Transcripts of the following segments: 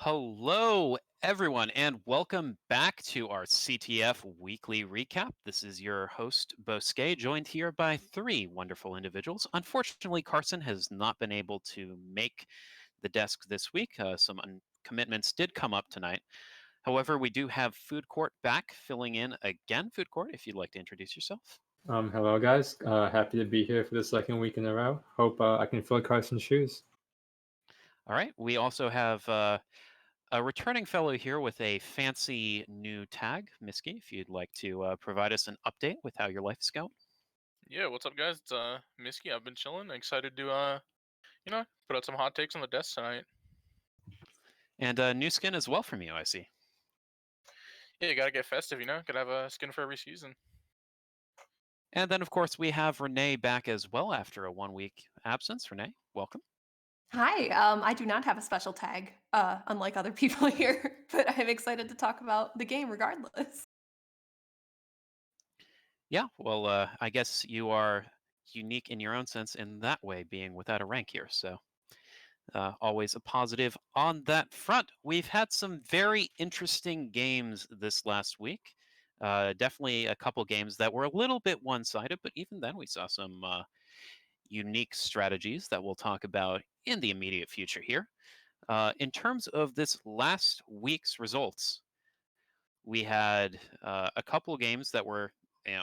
Hello, everyone, and welcome back to our CTF weekly recap. This is your host, Bosque, joined here by three wonderful individuals. Unfortunately, Carson has not been able to make the desk this week. Some commitments did come up tonight. However, we do have Food Court back, filling in again. Food Court, if you'd like to introduce yourself. Hello guys. Happy to be here for the second week in a row. Hope I can fill Carson's shoes. All right. We also have a returning fellow here with a fancy new tag. Miski, if you'd like to provide us an update with how your life is going. Yeah, what's up, guys? It's Misky. I've been chilling. Excited to put out some hot takes on the desk tonight. And new skin as well from you, I see. Yeah, you gotta get festive. Gotta have a skin for every season. And then, of course, we have Renee back as well after a 1 week absence. Renee, welcome. Hi, I do not have a special tag, unlike other people here, but I'm excited to talk about the game regardless. Yeah, well, I guess you are unique in your own sense in that way, being without a rank here. So, always a positive on that front. We've had some very interesting games this last week. Definitely a couple games that were a little bit one sided, but even then, we saw some unique strategies that we'll talk about in the immediate future here. In terms of this last week's results, we had a couple of games that were,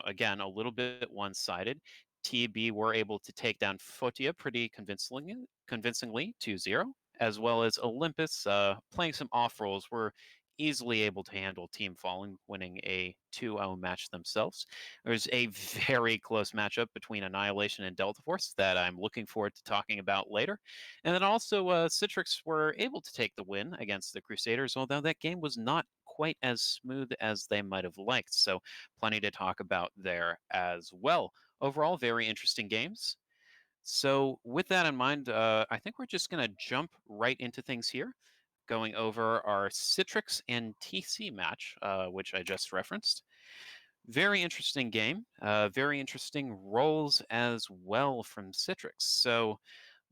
again, a little bit one-sided. TB were able to take down Fotia pretty convincingly 2-0, as well as Olympus playing some off rolls were easily able to handle Team Fallen, winning a 2-0 match themselves. There's a very close matchup between Annihilation and Delta Force that I'm looking forward to talking about later. And then also, Citrix were able to take the win against the Crusaders, although that game was not quite as smooth as they might have liked. So, plenty to talk about there as well. Overall, very interesting games. So, with that in mind, I think we're just going to jump right into things here, going over our Citrix and TC match, which I just referenced. Very interesting game. Very interesting roles as well from Citrix. So,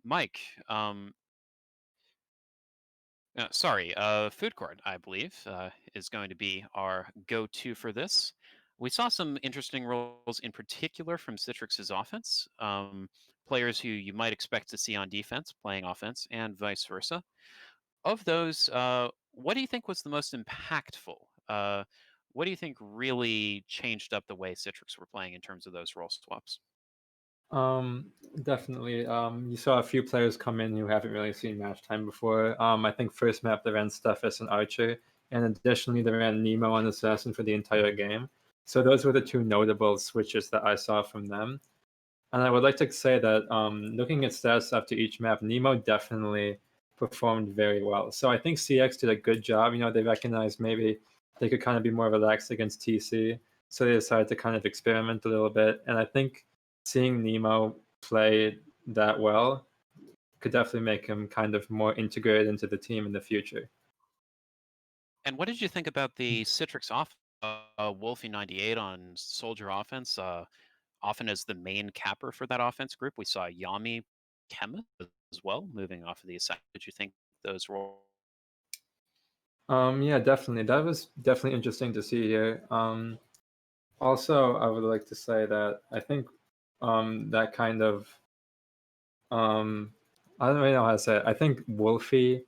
Mike, sorry, Food Court, I believe, is going to be our go-to for this. We saw some interesting roles in particular from Citrix's offense. Players who you might expect to see on defense playing offense, and vice versa. Of those, what do you think was the most impactful? What do you think really changed up the way Citrix were playing in terms of those role swaps? Um, Definitely. You saw a few players come in who haven't really seen match time before. I think first map they ran Stephus and Archer, and additionally they ran Nemo and Assassin for the entire game. So those were the two notable switches that I saw from them. And I would like to say that looking at stats after each map, Nemo definitely performed very well. So I think CX did a good job. They recognized maybe they could kind of be more relaxed against TC. So they decided to kind of experiment a little bit. And I think seeing Nemo play that well could definitely make him kind of more integrated into the team in the future. And what did you think about the Citrix off Wolfie 98 on Soldier offense? Often as the main capper for that offense group, we saw Yami Chemist as well, moving off of the aside. Did you think those roles? Yeah, definitely. That was definitely interesting to see here. Also, I would like to say that I think that kind of I don't really know how to say it. I think Wolfie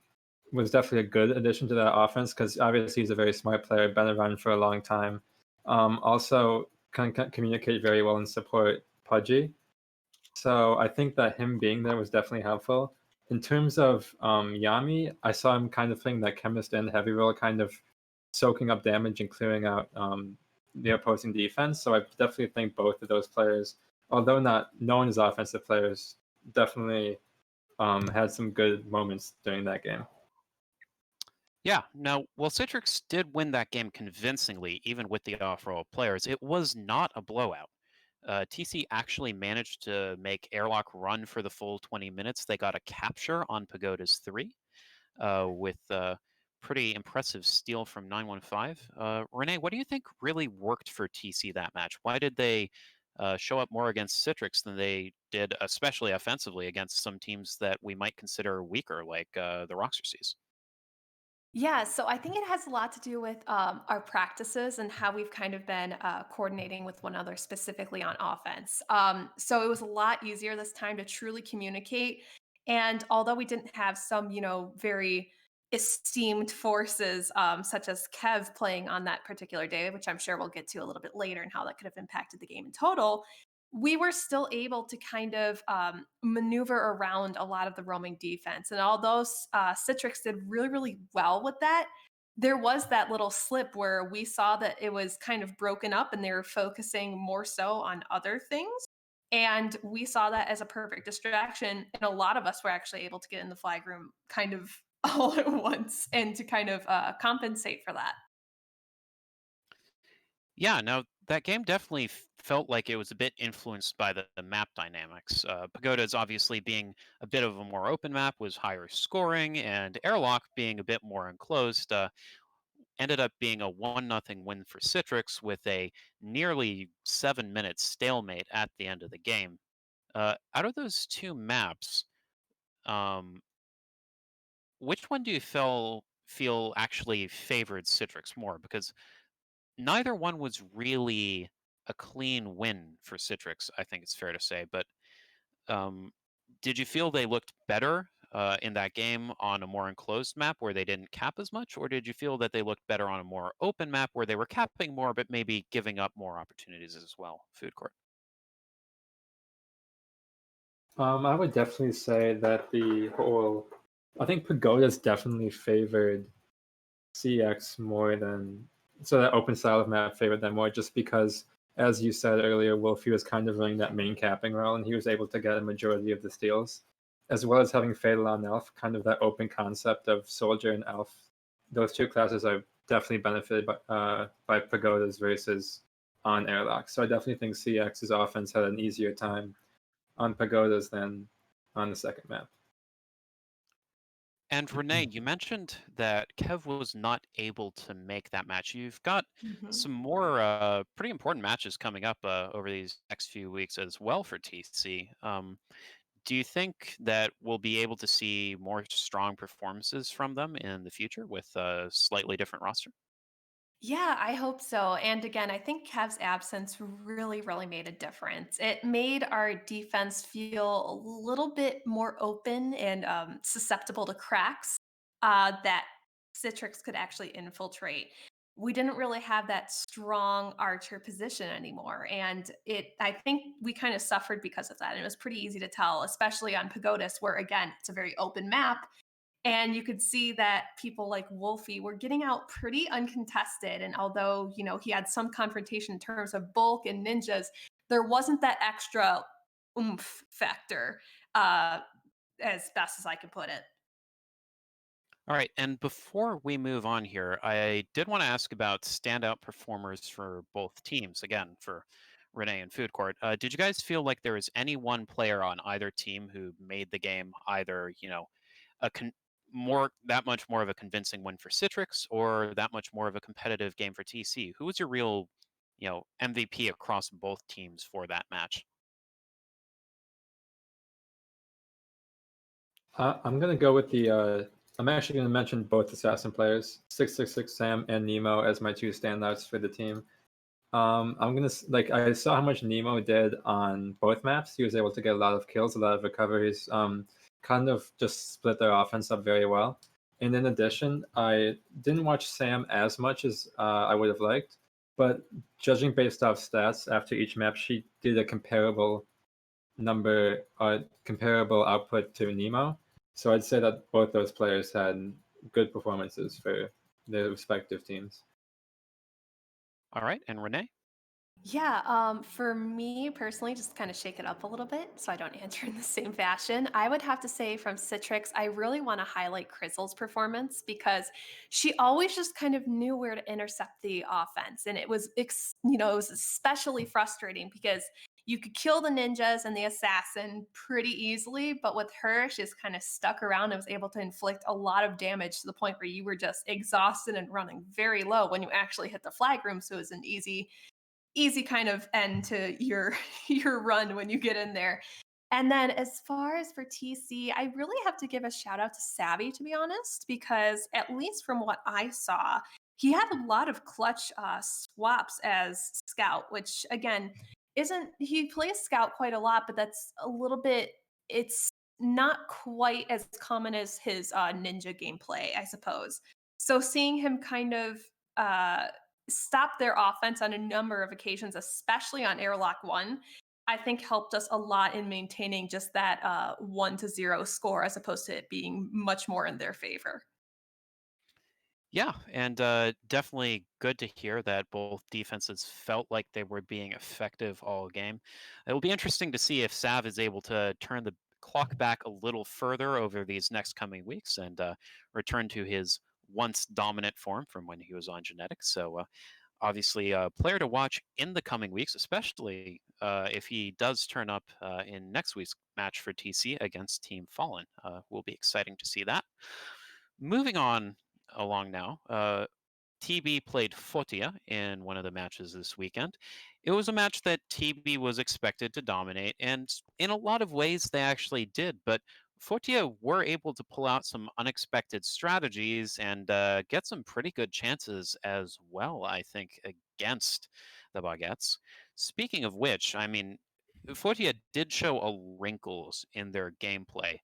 was definitely a good addition to that offense because obviously he's a very smart player, been around for a long time. Also, can communicate very well and support Pudgy. So I think that him being there was definitely helpful. In terms of Yami, I saw him kind of playing that chemist and heavy role, kind of soaking up damage and clearing out the opposing defense. So I definitely think both of those players, although not known as offensive players, definitely had some good moments during that game. Yeah. Now, while Citrix did win that game convincingly, even with the off-roll players, it was not a blowout. TC actually managed to make Airlock run for the full 20 minutes. They got a capture on Pagoda's 3 with pretty impressive steal from 915. Renee, what do you think really worked for TC that match? Why did they show up more against Citrix than they did, especially offensively, against some teams that we might consider weaker, like the Roxer Seas? Yeah, so I think it has a lot to do with our practices and how we've kind of been coordinating with one another, specifically on offense. So it was a lot easier this time to truly communicate. And although we didn't have some, very esteemed forces, such as Kev playing on that particular day, which I'm sure we'll get to a little bit later and how that could have impacted the game in total, we were still able to kind of maneuver around a lot of the roaming defense. And although Citrix did really, really well with that, there was that little slip where we saw that it was kind of broken up and they were focusing more so on other things. And we saw that as a perfect distraction. And a lot of us were actually able to get in the flag room kind of all at once and to kind of compensate for that. Yeah, no, that game definitely felt like it was a bit influenced by the map dynamics. Pagoda's obviously being a bit of a more open map was higher scoring, and Airlock being a bit more enclosed ended up being a 1-0 win for Citrix with a nearly 7-minute stalemate at the end of the game. Out of those two maps, um, which one do you feel actually favored Citrix more? Because neither one was really a clean win for Citrix, I think it's fair to say. But um, did you feel they looked better in that game on a more enclosed map where they didn't cap as much, or did you feel that they looked better on a more open map where they were capping more but maybe giving up more opportunities as well? Food court. I would definitely say that I think Pagoda's definitely favored CX more than, so that open style of map favored them more just because, as you said earlier, Wolfie was kind of running that main capping role and he was able to get a majority of the steals, as well as having Fatal on Elf, kind of that open concept of Soldier and Elf. Those two classes are definitely benefited by Pagodas versus on Airlock. So I definitely think CX's offense had an easier time on Pagodas than on the second map. And Renee, you mentioned that Kev was not able to make that match. You've got Mhm. some more pretty important matches coming up over these next few weeks as well for TC. Do you think that we'll be able to see more strong performances from them in the future with a slightly different roster? Yeah, I hope so. And again, I think Kev's absence really, really made a difference. It made our defense feel a little bit more open and susceptible to cracks that Citrix could actually infiltrate. We didn't really have that strong archer position anymore. And I think we kind of suffered because of that. And it was pretty easy to tell, especially on Pagodas, where again, it's a very open map and you could see that people like Wolfie were getting out pretty uncontested. And although, he had some confrontation in terms of bulk and ninjas, there wasn't that extra oomph factor, uh, as best as I can put it. All right, and before we move on here, I did want to ask about standout performers for both teams. Again, for Renee and Food Court, did you guys feel like there was any one player on either team who made the game either, a more that much more of a convincing win for Citrix or that much more of a competitive game for TC? Who was your real, MVP across both teams for that match? I'm gonna go with the. I'm actually gonna mention both assassin players, 666 Sam and Nemo, as my two standouts for the team. I'm gonna like I saw how much Nemo did on both maps. He was able to get a lot of kills, a lot of recoveries. Kind of just split their offense up very well. And in addition, I didn't watch Sam as much as I would have liked, but judging based off stats after each map, she did a comparable output to Nemo. So I'd say that both those players had good performances for their respective teams. All right, and Renee? Yeah, for me personally, just to kind of shake it up a little bit so I don't answer in the same fashion, I would have to say from Citrix, I really want to highlight Crizzle's performance because she always just kind of knew where to intercept the offense. And it was, it was especially frustrating because you could kill the ninjas and the assassin pretty easily, but with her, she just kind of stuck around and was able to inflict a lot of damage to the point where you were just exhausted and running very low when you actually hit the flag room. So it was an easy kind of end to your your run when you get in there. And then as far as for TC, I really have to give a shout out to Savvy, to be honest, because at least from what I saw, he had a lot of clutch swaps as Scout, which again isn't, he plays Scout quite a lot, but that's a little bit, it's not quite as common as his ninja gameplay, I suppose. So seeing him kind of uh, stop their offense on a number of occasions, especially on Airlock 1, I think helped us a lot in maintaining just that 1-0 score as opposed to it being much more in their favor. Yeah, and definitely good to hear that both defenses felt like they were being effective all game. It'll be interesting to see if Sav is able to turn the clock back a little further over these next coming weeks and return to his once dominant form from when he was on genetics. So obviously, a player to watch in the coming weeks, especially if he does turn up in next week's match for TC against Team Fallen. Will be exciting to see that. Moving on along now, TB played Fotia in one of the matches this weekend. It was a match that TB was expected to dominate, and in a lot of ways they actually did, but Fotia were able to pull out some unexpected strategies and get some pretty good chances as well, I think, against the Baguettes. Speaking of which, I mean, Fotia did show a wrinkles in their gameplay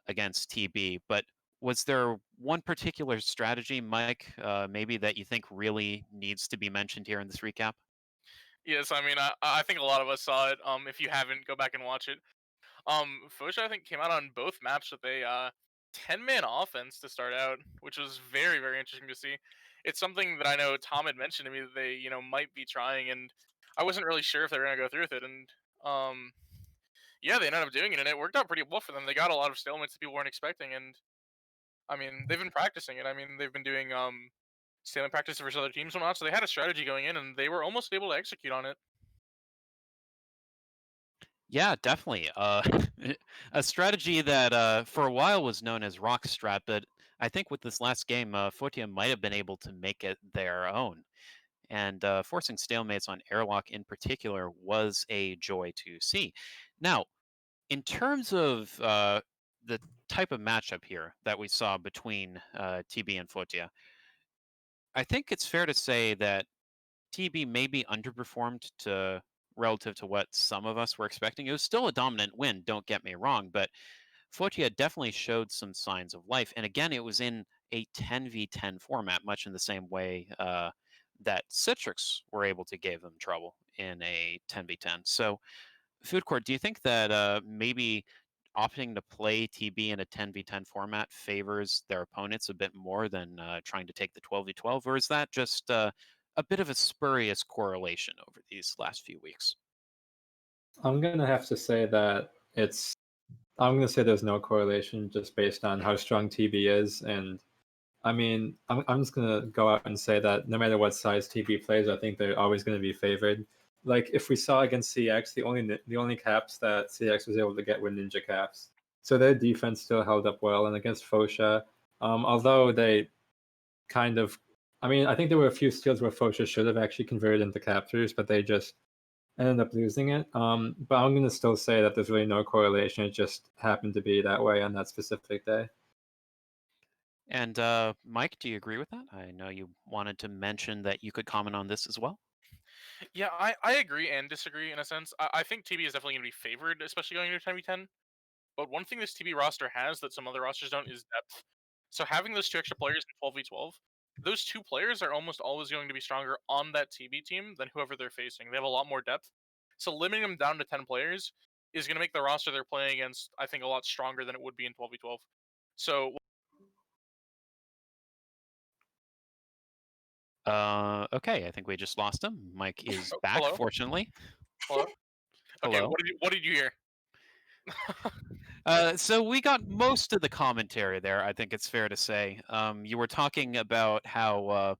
against TB. But was there one particular strategy, Mike, maybe that you think really needs to be mentioned here in this recap? Yes, I mean, I think a lot of us saw it. If you haven't, go back and watch it. Fosha, I think, came out on both maps with a 10-man offense to start out, which was very, very interesting to see. It's something that I know Tom had mentioned to me that they, might be trying, and I wasn't really sure if they were gonna go through with it. And yeah, they ended up doing it, and it worked out pretty well for them. They got a lot of stalemates that people weren't expecting, and I mean, they've been practicing it. I mean, they've been doing stalemate practice versus other teams and whatnot, so they had a strategy going in, and they were almost able to execute on it. Yeah, definitely. A strategy that for a while was known as rock strat, but I think with this last game, Fortia might have been able to make it their own. And forcing stalemates on airlock in particular was a joy to see. Now, in terms of the type of matchup here that we saw between TB and Fortia, I think it's fair to say that TB maybe underperformed to relative to what some of us were expecting. It was still a dominant win, don't get me wrong, but Fortia definitely showed some signs of life. And again, it was in a 10v10 format, much in the same way that Citrix were able to give them trouble in a 10v10. So, Food Court, do you think that maybe opting to play TB in a 10v10 format favors their opponents a bit more than trying to take the 12v12, or is that just a bit of a spurious correlation over these last few weeks? I'm gonna have to say that it's. I'm gonna say there's no correlation just based on how strong TB is, and I mean, I'm just gonna go out and say that no matter what size TB plays, I think they're always gonna be favored. Like if we saw against CX, the only caps that CX was able to get were ninja caps, so their defense still held up well. And against Fosha, although they kind of, I mean, I think there were a few steals where Fosha should have actually converted into captures, but they just ended up losing it. But I'm gonna still say that there's really no correlation. It just happened to be that way on that specific day. And Mike, do you agree with that? I know you wanted to mention that you could comment on this as well. Yeah, I agree and disagree in a sense. I think TB is definitely going to be favored, especially going into 10v10. But one thing this TB roster has that some other rosters don't is depth. So having those two extra players in 12v12, those two players are almost always going to be stronger on that TB team than whoever they're facing. They have a lot more depth. So limiting them down to 10 players is going to make the roster they're playing against, I think, a lot stronger than it would be in 12v12. So, Okay, I think we just lost him. Mike is oh, back, hello? fortunately. Hello? Okay, Hello. what did you hear? So we got most of the commentary there. I think it's fair to say. You were talking about how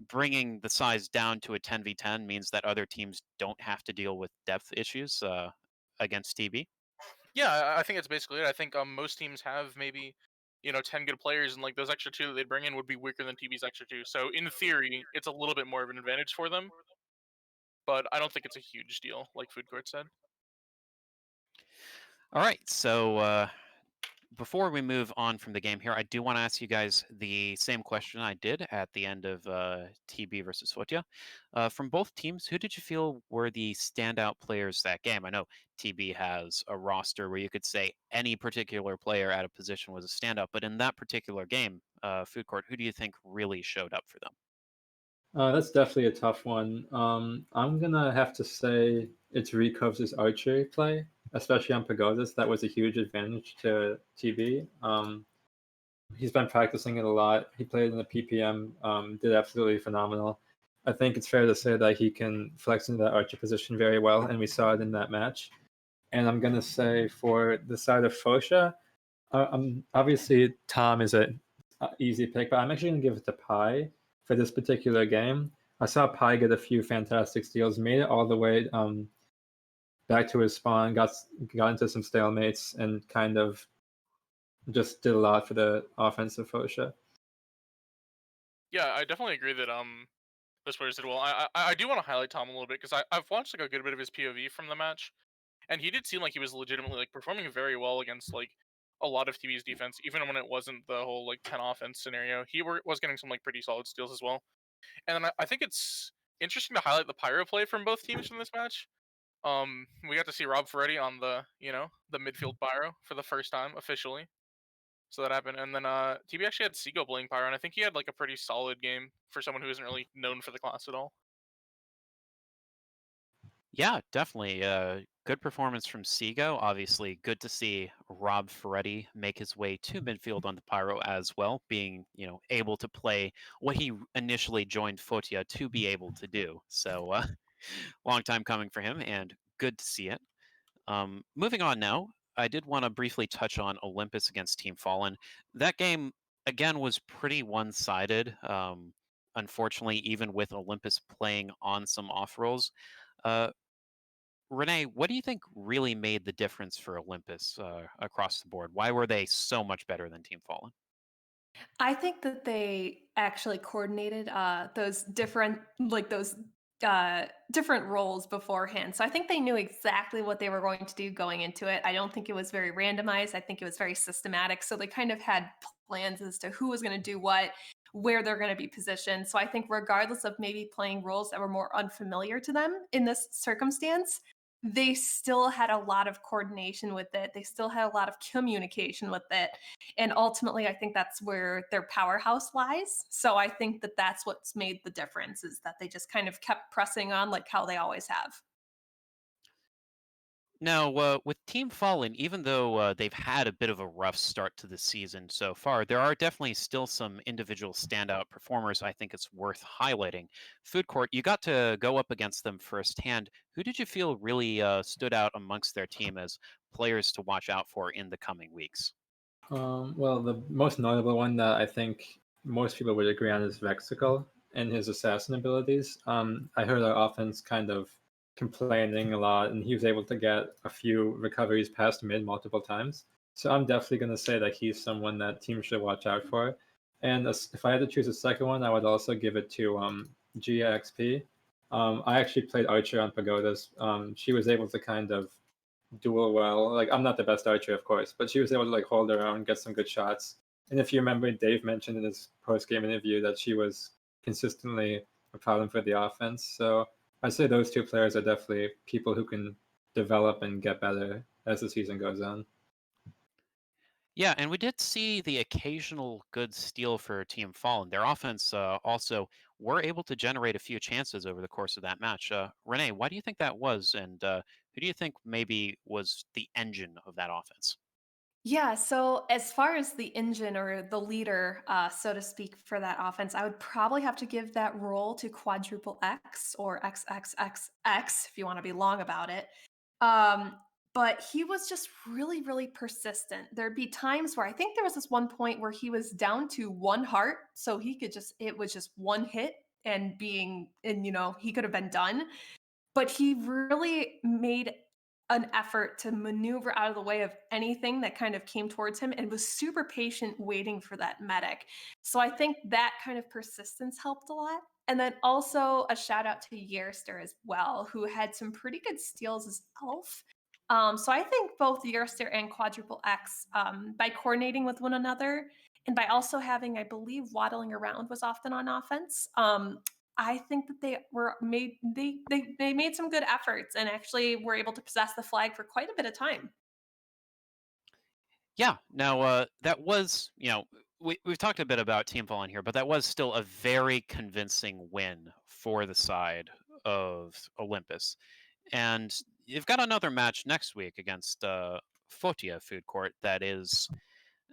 bringing the size down to a 10v10 means that other teams don't have to deal with depth issues against TB. Yeah, I think that's basically it. I think most teams have maybe 10 good players, and like those extra two that they bring in would be weaker than TB's extra two. So in theory, it's a little bit more of an advantage for them, but I don't think it's a huge deal, like Food Court said. All right, so before we move on from the game here, I do want to ask you guys the same question I did at the end of TB versus Fotia. From both teams, who did you feel were the standout players that game? I know TB has a roster where you could say any particular player at a position was a standout, but in that particular game, Food Court, who do you think really showed up for them? That's definitely a tough one. I'm gonna have to say it's Rikov's archery play, especially on Pagodas. That was a huge advantage to TB. He's been practicing it a lot. He played in the PPM, did absolutely phenomenal. I think it's fair to say that he can flex into that archer position very well, and we saw it in that match. And I'm gonna say for the side of Fosha, obviously Tom is a easy pick, but I'm actually gonna give it to Pi for this particular game. I saw Pi get a few fantastic steals, made it all the way back to his spawn, got into some stalemates, and kind of just did a lot for the offensive Fosha. Yeah, I definitely agree that those players did well. I do want to highlight Tom a little bit because I've watched like a good bit of his POV from the match, and he did seem like he was legitimately like performing very well against like a lot of TV's defense, even when it wasn't the whole like 10 offense scenario. Was getting some like pretty solid steals as well. And then I think it's interesting to highlight the pyro play from both teams from this match. We got to see Rob Ferretti on the midfield pyro for the first time officially. So that happened, and then TB actually had Seago playing pyro, and I think he had like a pretty solid game for someone who isn't really known for the class at all. Yeah, definitely. Good performance from Seago. Obviously, good to see Rob Ferretti make his way to midfield on the Pyro as well, being able to play what he initially joined Fotia to be able to do. So, long time coming for him, and good to see it. Moving on now, I did want to briefly touch on Olympus against Team Fallen. That game again was pretty one-sided. Unfortunately, even with Olympus playing on some off rolls. Uh, Renee, what do you think really made the difference for Olympus across the board? Why were they so much better than Team Fallen? I think that they actually coordinated those different roles beforehand. So I think they knew exactly what they were going to do going into it. I don't think it was very randomized. I think it was very systematic. So they kind of had plans as to who was going to do what, where they're going to be positioned. So I think regardless of maybe playing roles that were more unfamiliar to them in this circumstance, they still had a lot of coordination with it. They still had a lot of communication with it, and ultimately I think that's where their powerhouse lies. So I think that that's what's made the difference, is that they just kind of kept pressing on like how they always have. Now, with Team Fallen, even though they've had a bit of a rough start to the season so far, there are definitely still some individual standout performers I think it's worth highlighting. Food Court, you got to go up against them firsthand. Who did you feel really stood out amongst their team as players to watch out for in the coming weeks? Well, the most notable one that I think most people would agree on is Vexicle and his assassin abilities. I heard our offense kind of complaining a lot, and he was able to get a few recoveries past mid multiple times. So I'm definitely going to say that he's someone that teams should watch out for. And if I had to choose a second one, I would also give it to GXP. I actually played Archer on Pagodas. She was able to kind of duel well. Like I'm not the best archer, of course, but she was able to like hold her own, get some good shots. And if you remember, Dave mentioned in his post-game interview that she was consistently a problem for the offense. So I'd say those two players are definitely people who can develop and get better as the season goes on. Yeah, and we did see the occasional good steal for Team Fallen. Their offense also were able to generate a few chances over the course of that match. Renee, why do you think that was? And who do you think maybe was the engine of that offense? Yeah, so as far as the engine or the leader, so to speak, for that offense, I would probably have to give that role to Quadruple X or XXXX if you want to be long about it. Um, but he was just really, really persistent. There'd be times where I think there was this one point where he was down to one heart, so it was just one hit and he could have been done, but he really made an effort to maneuver out of the way of anything that kind of came towards him and was super patient waiting for that medic. So I think that kind of persistence helped a lot. And then also a shout out to Yerster as well, who had some pretty good steals as Elf. So I think both Eurostar and Quadruple X, by coordinating with one another and by also having, I believe, waddling around was often on offense. I think that they made some good efforts and actually were able to possess the flag for quite a bit of time. Yeah. Now, that was, we've talked a bit about Team Fallen here, but that was still a very convincing win for the side of Olympus. And you've got another match next week against Fotia Food Court that is,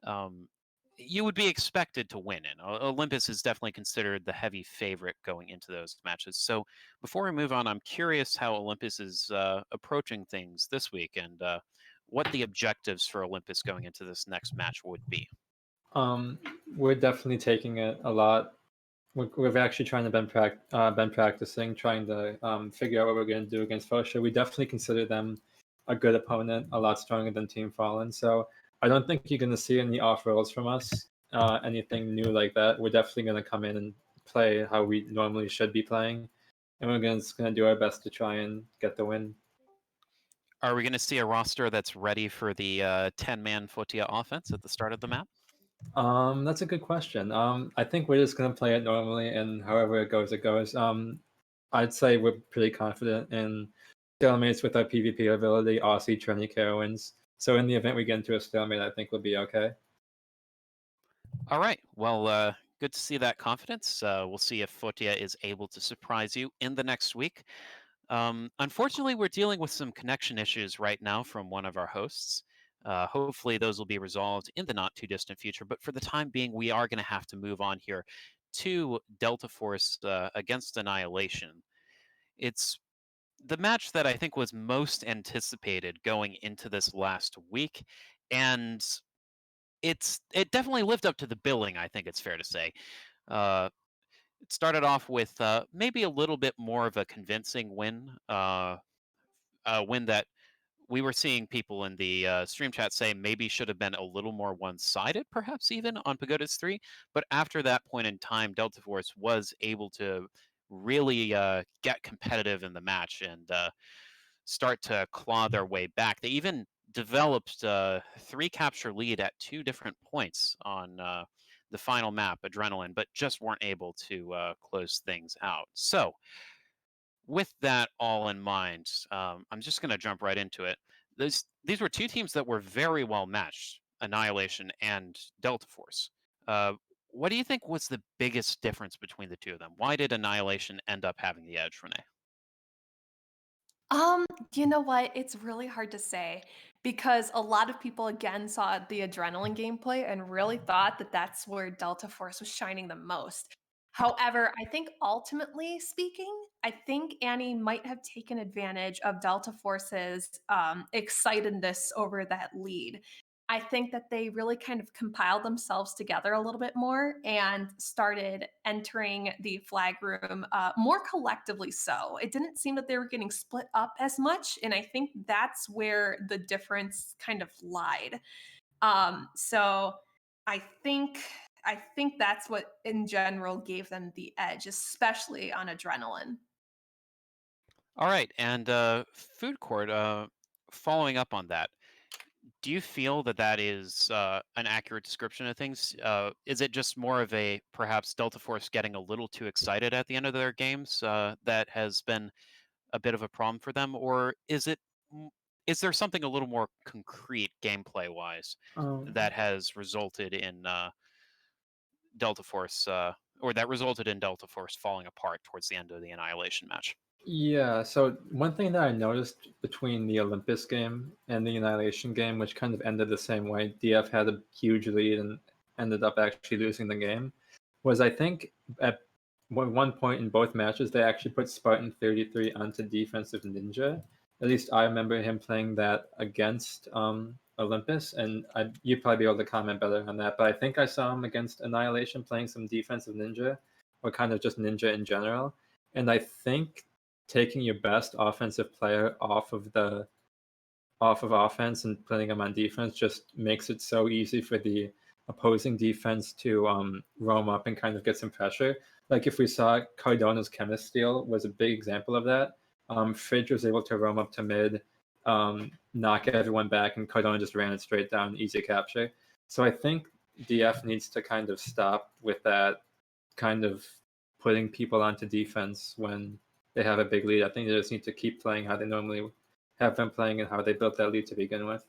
um, you would be expected to win in. Olympus is definitely considered the heavy favorite going into those matches. So before we move on, I'm curious how Olympus is approaching things this week and what the objectives for Olympus going into this next match would be. Um, we're definitely taking it a lot. We've actually trying to been practicing, trying to figure out what we're going to do against Fosha. We definitely consider them a good opponent, a lot stronger than Team Fallen. So I don't think you're going to see any off rolls from us, anything new like that. We're definitely going to come in and play how we normally should be playing, and we're just going to do our best to try and get the win. Are we going to see a roster that's ready for the 10-man Fotia offense at the start of the map? That's a good question. I think we're just gonna play it normally, and however it goes, it goes. I'd say we're pretty confident in stalemates with our PvP ability, Aussie, Trini, Carowinds. So in the event we get into a stalemate, I think we'll be okay. All right. Well, good to see that confidence. We'll see if Fotia is able to surprise you in the next week. Unfortunately, we're dealing with some connection issues right now from one of our hosts. Hopefully, those will be resolved in the not too distant future. But for the time being, we are going to have to move on here to Delta Force against Annihilation. It's the match that I think was most anticipated going into this last week, and it definitely lived up to the billing. I think it's fair to say. Uh, it started off with maybe a little bit more of a convincing win. A win that we were seeing people in the stream chat say maybe should have been a little more one-sided, perhaps even on Pagodas 3. But after that point in time, Delta Force was able to really get competitive in the match and start to claw their way back. They even developed a 3-capture lead at 2 different points on the final map, Adrenaline, but just weren't able to close things out. So with that all in mind, I'm just going to jump right into it. These were 2 teams that were very well matched, Annihilation and Delta Force. What do you think was the biggest difference between the 2 of them? Why did Annihilation end up having the edge, Renee? Um, you know what? It's really hard to say because a lot of people again saw the adrenaline gameplay and really thought that that's where Delta Force was shining the most. However, I think ultimately speaking, I think Annie might have taken advantage of Delta Force's excitedness over that lead. I think that they really kind of compiled themselves together a little bit more and started entering the flag room more collectively. So it didn't seem that they were getting split up as much. And I think that's where the difference kind of lied. So I think I think that's what in general gave them the edge, especially on adrenaline. All right, and Food Court, following up on that, do you feel that that is an accurate description of things? Is it just more of a perhaps Delta Force getting a little too excited at the end of their games that has been a bit of a problem for them, or is there something a little more concrete gameplay wise Um, that has resulted in Delta Force, or that resulted in Delta Force falling apart towards the end of the Annihilation match? yeah, so one thing that I noticed between the Olympus game and the Annihilation game, which kind of ended the same way, DF had a huge lead and ended up actually losing the game, was I think at one point in both matches, they actually put Spartan 33 onto defensive ninja. At least I remember him playing that against Olympus, and you'd probably be able to comment better on that, but I think I saw him against Annihilation playing some defensive ninja, or kind of just ninja in general. And I think taking your best offensive player off of offense and putting them on defense just makes it so easy for the opposing defense to roam up and kind of get some pressure. Like if we saw Cardona's chemist steal was a big example of that. Fridge was able to roam up to mid knock everyone back, and Cardona just ran it straight down, easy capture. So I think DF needs to kind of stop with that kind of putting people onto defense when they have a big lead. I think they just need to keep playing how they normally have been playing and how they built that lead to begin with.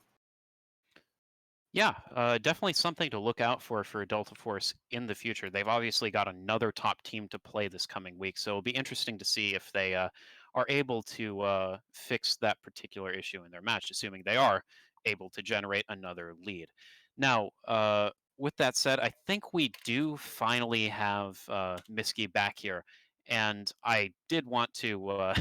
Yeah, definitely something to look out for Delta Force in the future. They've obviously got another top team to play this coming week, so it'll be interesting to see if they are able to fix that particular issue in their match, assuming they are able to generate another lead. Now, with that said, I think we do finally have Miski back here, and I did want to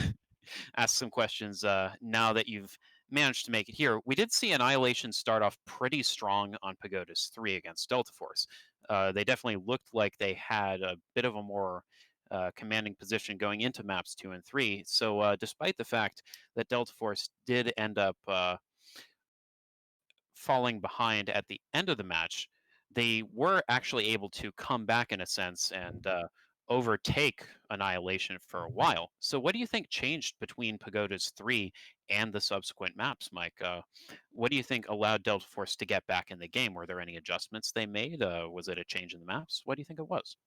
ask some questions now that you've managed to make it here. We did see Annihilation start off pretty strong on Pagoda's 3 against Delta Force. They definitely looked like they had a bit of a more commanding position going into maps 2 and 3. So, despite the fact that Delta Force did end up falling behind at the end of the match, they were actually able to come back in a sense and overtake Annihilation for a while. So, what do you think changed between Pagoda's 3 and the subsequent maps, Mike? What do you think allowed Delta Force to get back in the game? Were there any adjustments they made? Was it a change in the maps? What do you think it was?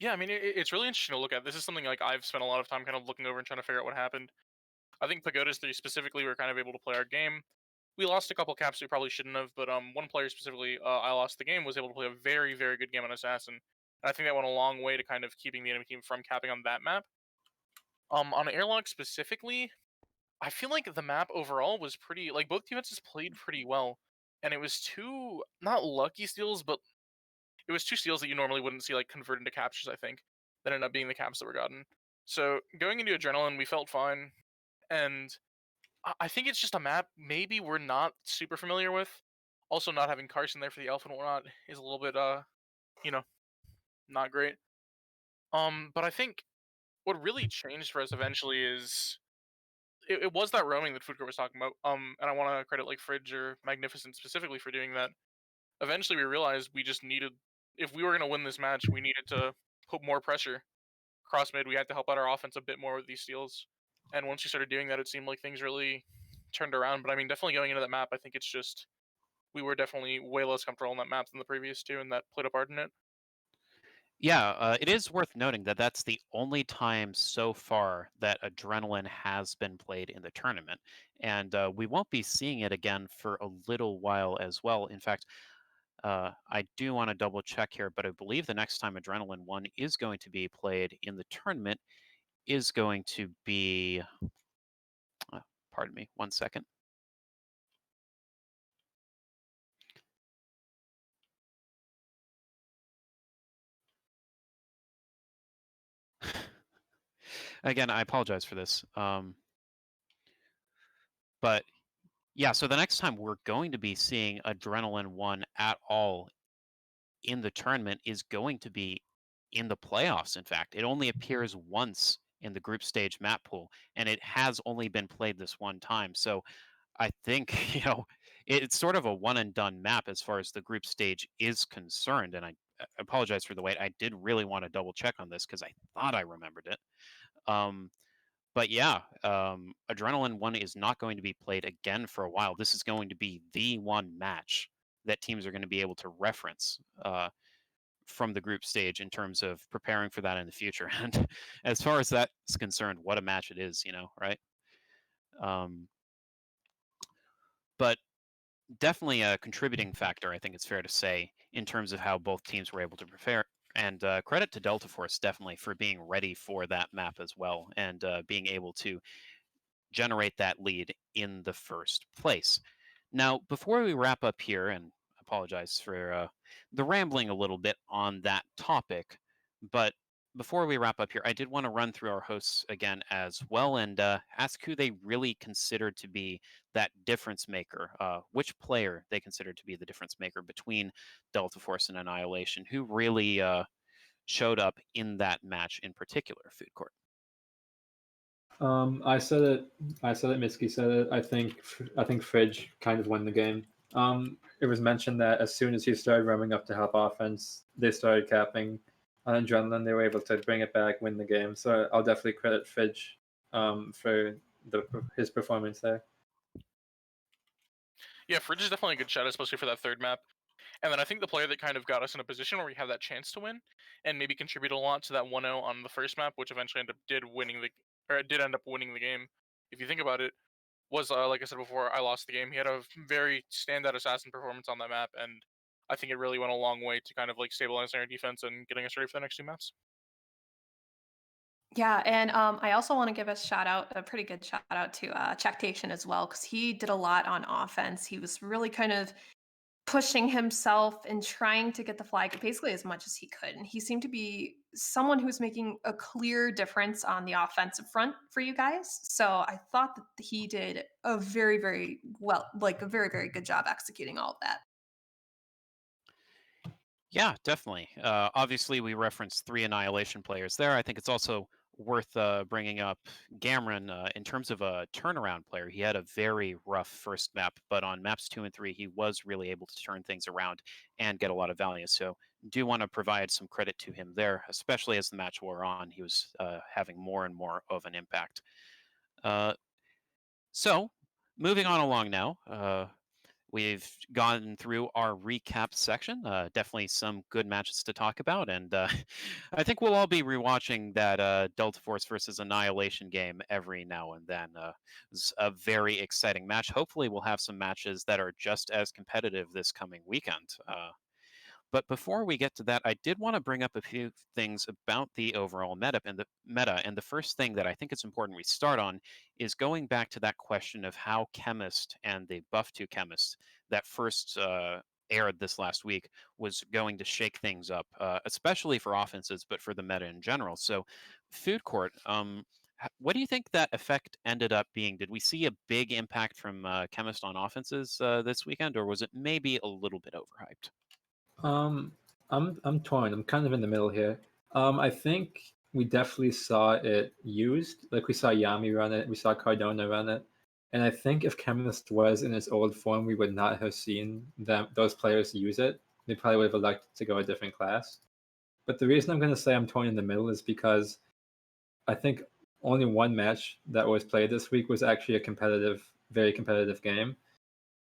Yeah, I mean, it's really interesting to look at. This is something like I've spent a lot of time kind of looking over and trying to figure out what happened. I think Pagoda's 3 specifically were kind of able to play our game. We lost a couple caps we probably shouldn't have, but one player specifically, I lost the game, was able to play a very, very good game on Assassin. And I think that went a long way to kind of keeping the enemy team from capping on that map. On Airlock specifically, I feel like the map overall was pretty, like, both defenses played pretty well. And it was two, not lucky steals, but it was two steals that you normally wouldn't see, like, convert into captures, I think, that ended up being the caps that were gotten. So going into Adrenaline, we felt fine. And I think it's just a map maybe we're not super familiar with. Also, not having Carson there for the Alpha and whatnot is a little bit, you know, not great. But I think what really changed for us eventually is it was that roaming that Food Court was talking about. And I want to credit like Fridge or Magnificent specifically for doing that. Eventually, we realized we just needed, if we were going to win this match, we needed to put more pressure cross mid. We had to help out our offense a bit more with these steals. And once we started doing that, it seemed like things really turned around. But I mean, definitely going into that map, I think it's just we were definitely way less comfortable on that map than the previous two, and that played a part in it. Yeah, it is worth noting that that's the only time so far that Adrenaline has been played in the tournament. And we won't be seeing it again for a little while as well. In fact, I do want to double check here, but I believe the next time Adrenaline 1 is going to be played in the tournament is going to be, uh, pardon me, 1 second. Again, I apologize for this. But yeah, so the next time we're going to be seeing Adrenaline 1 at all in the tournament is going to be in the playoffs, in fact. It only appears once in the group stage map pool, and it has only been played this one time. So I think, it's sort of a one and done map as far as the group stage is concerned. And I apologize for the wait. I did really want to double check on this because I thought I remembered it. Um, but yeah, Adrenaline 1 is not going to be played again for a while. This is going to be the one match that teams are going to be able to reference from the group stage in terms of preparing for that in the future. And as far as that's concerned, what a match it is, right? Um, but definitely a contributing factor, I think it's fair to say, in terms of how both teams were able to prepare. And credit to Delta Force definitely for being ready for that map as well and being able to generate that lead in the first place. Now, before we wrap up here, and apologize for the rambling a little bit on that topic, but before we wrap up here, I did want to run through our hosts again as well and ask who they really considered to be that difference maker, which player they considered to be the difference maker between Delta Force and Annihilation, who really showed up in that match in particular, Food Court. I said it. Mitski said it. I think Fridge kind of won the game. It was mentioned that as soon as he started roaming up to help offense, they started capping on Adrenaline. They were able to bring it back, win the game. So I'll definitely credit Fridge for his performance there. Yeah, Fridge is definitely a good shout, especially for that third map. And then I think the player that kind of got us in a position where we have that chance to win, and maybe contribute a lot to that 1-0 on the first map, which eventually did end up winning the game. If you think about it, was like I said before, I lost the game. He had a very standout assassin performance on that map, and I think it really went a long way to kind of like stabilizing our defense and getting us ready for the next two maps. Yeah, and I also want to give a pretty good shout out to Chectation as well, because he did a lot on offense. He was really kind of pushing himself and trying to get the flag basically as much as he could. And he seemed to be someone who's making a clear difference on the offensive front for you guys. So I thought that he did a very, very well, like a very, very good job executing all of that. Yeah, definitely. Obviously, we referenced three Annihilation players there. I think it's also worth bringing up Gamron in terms of a turnaround player. He had a very rough first map, but on maps 2 and 3, he was really able to turn things around and get a lot of value. So, do want to provide some credit to him there, especially as the match wore on. He was having more and more of an impact. Uh, so, moving on along now. We've gone through our recap section. Definitely some good matches to talk about, and I think we'll all be rewatching that Delta Force versus Annihilation game every now and then. It's a very exciting match. Hopefully, we'll have some matches that are just as competitive this coming weekend. But before we get to that, I did want to bring up a few things about the overall meta. And the first thing that I think it's important we start on is going back to that question of how Chemist and the Buff 2 Chemist that first aired this last week was going to shake things up, especially for offenses, but for the meta in general. So, Food Court, what do you think that effect ended up being? Did we see a big impact from Chemist on offenses this weekend, or was it maybe a little bit overhyped? Um, I'm torn. I'm kind of in the middle here. I think we definitely saw it used. Like we saw Yami run it, we saw Cardona run it, and I think if Chemist was in its old form, we would not have seen those players use it. They probably would have elected to go a different class. But the reason I'm going to say I'm torn in the middle is because I think only one match that was played this week was actually a competitive, very competitive game.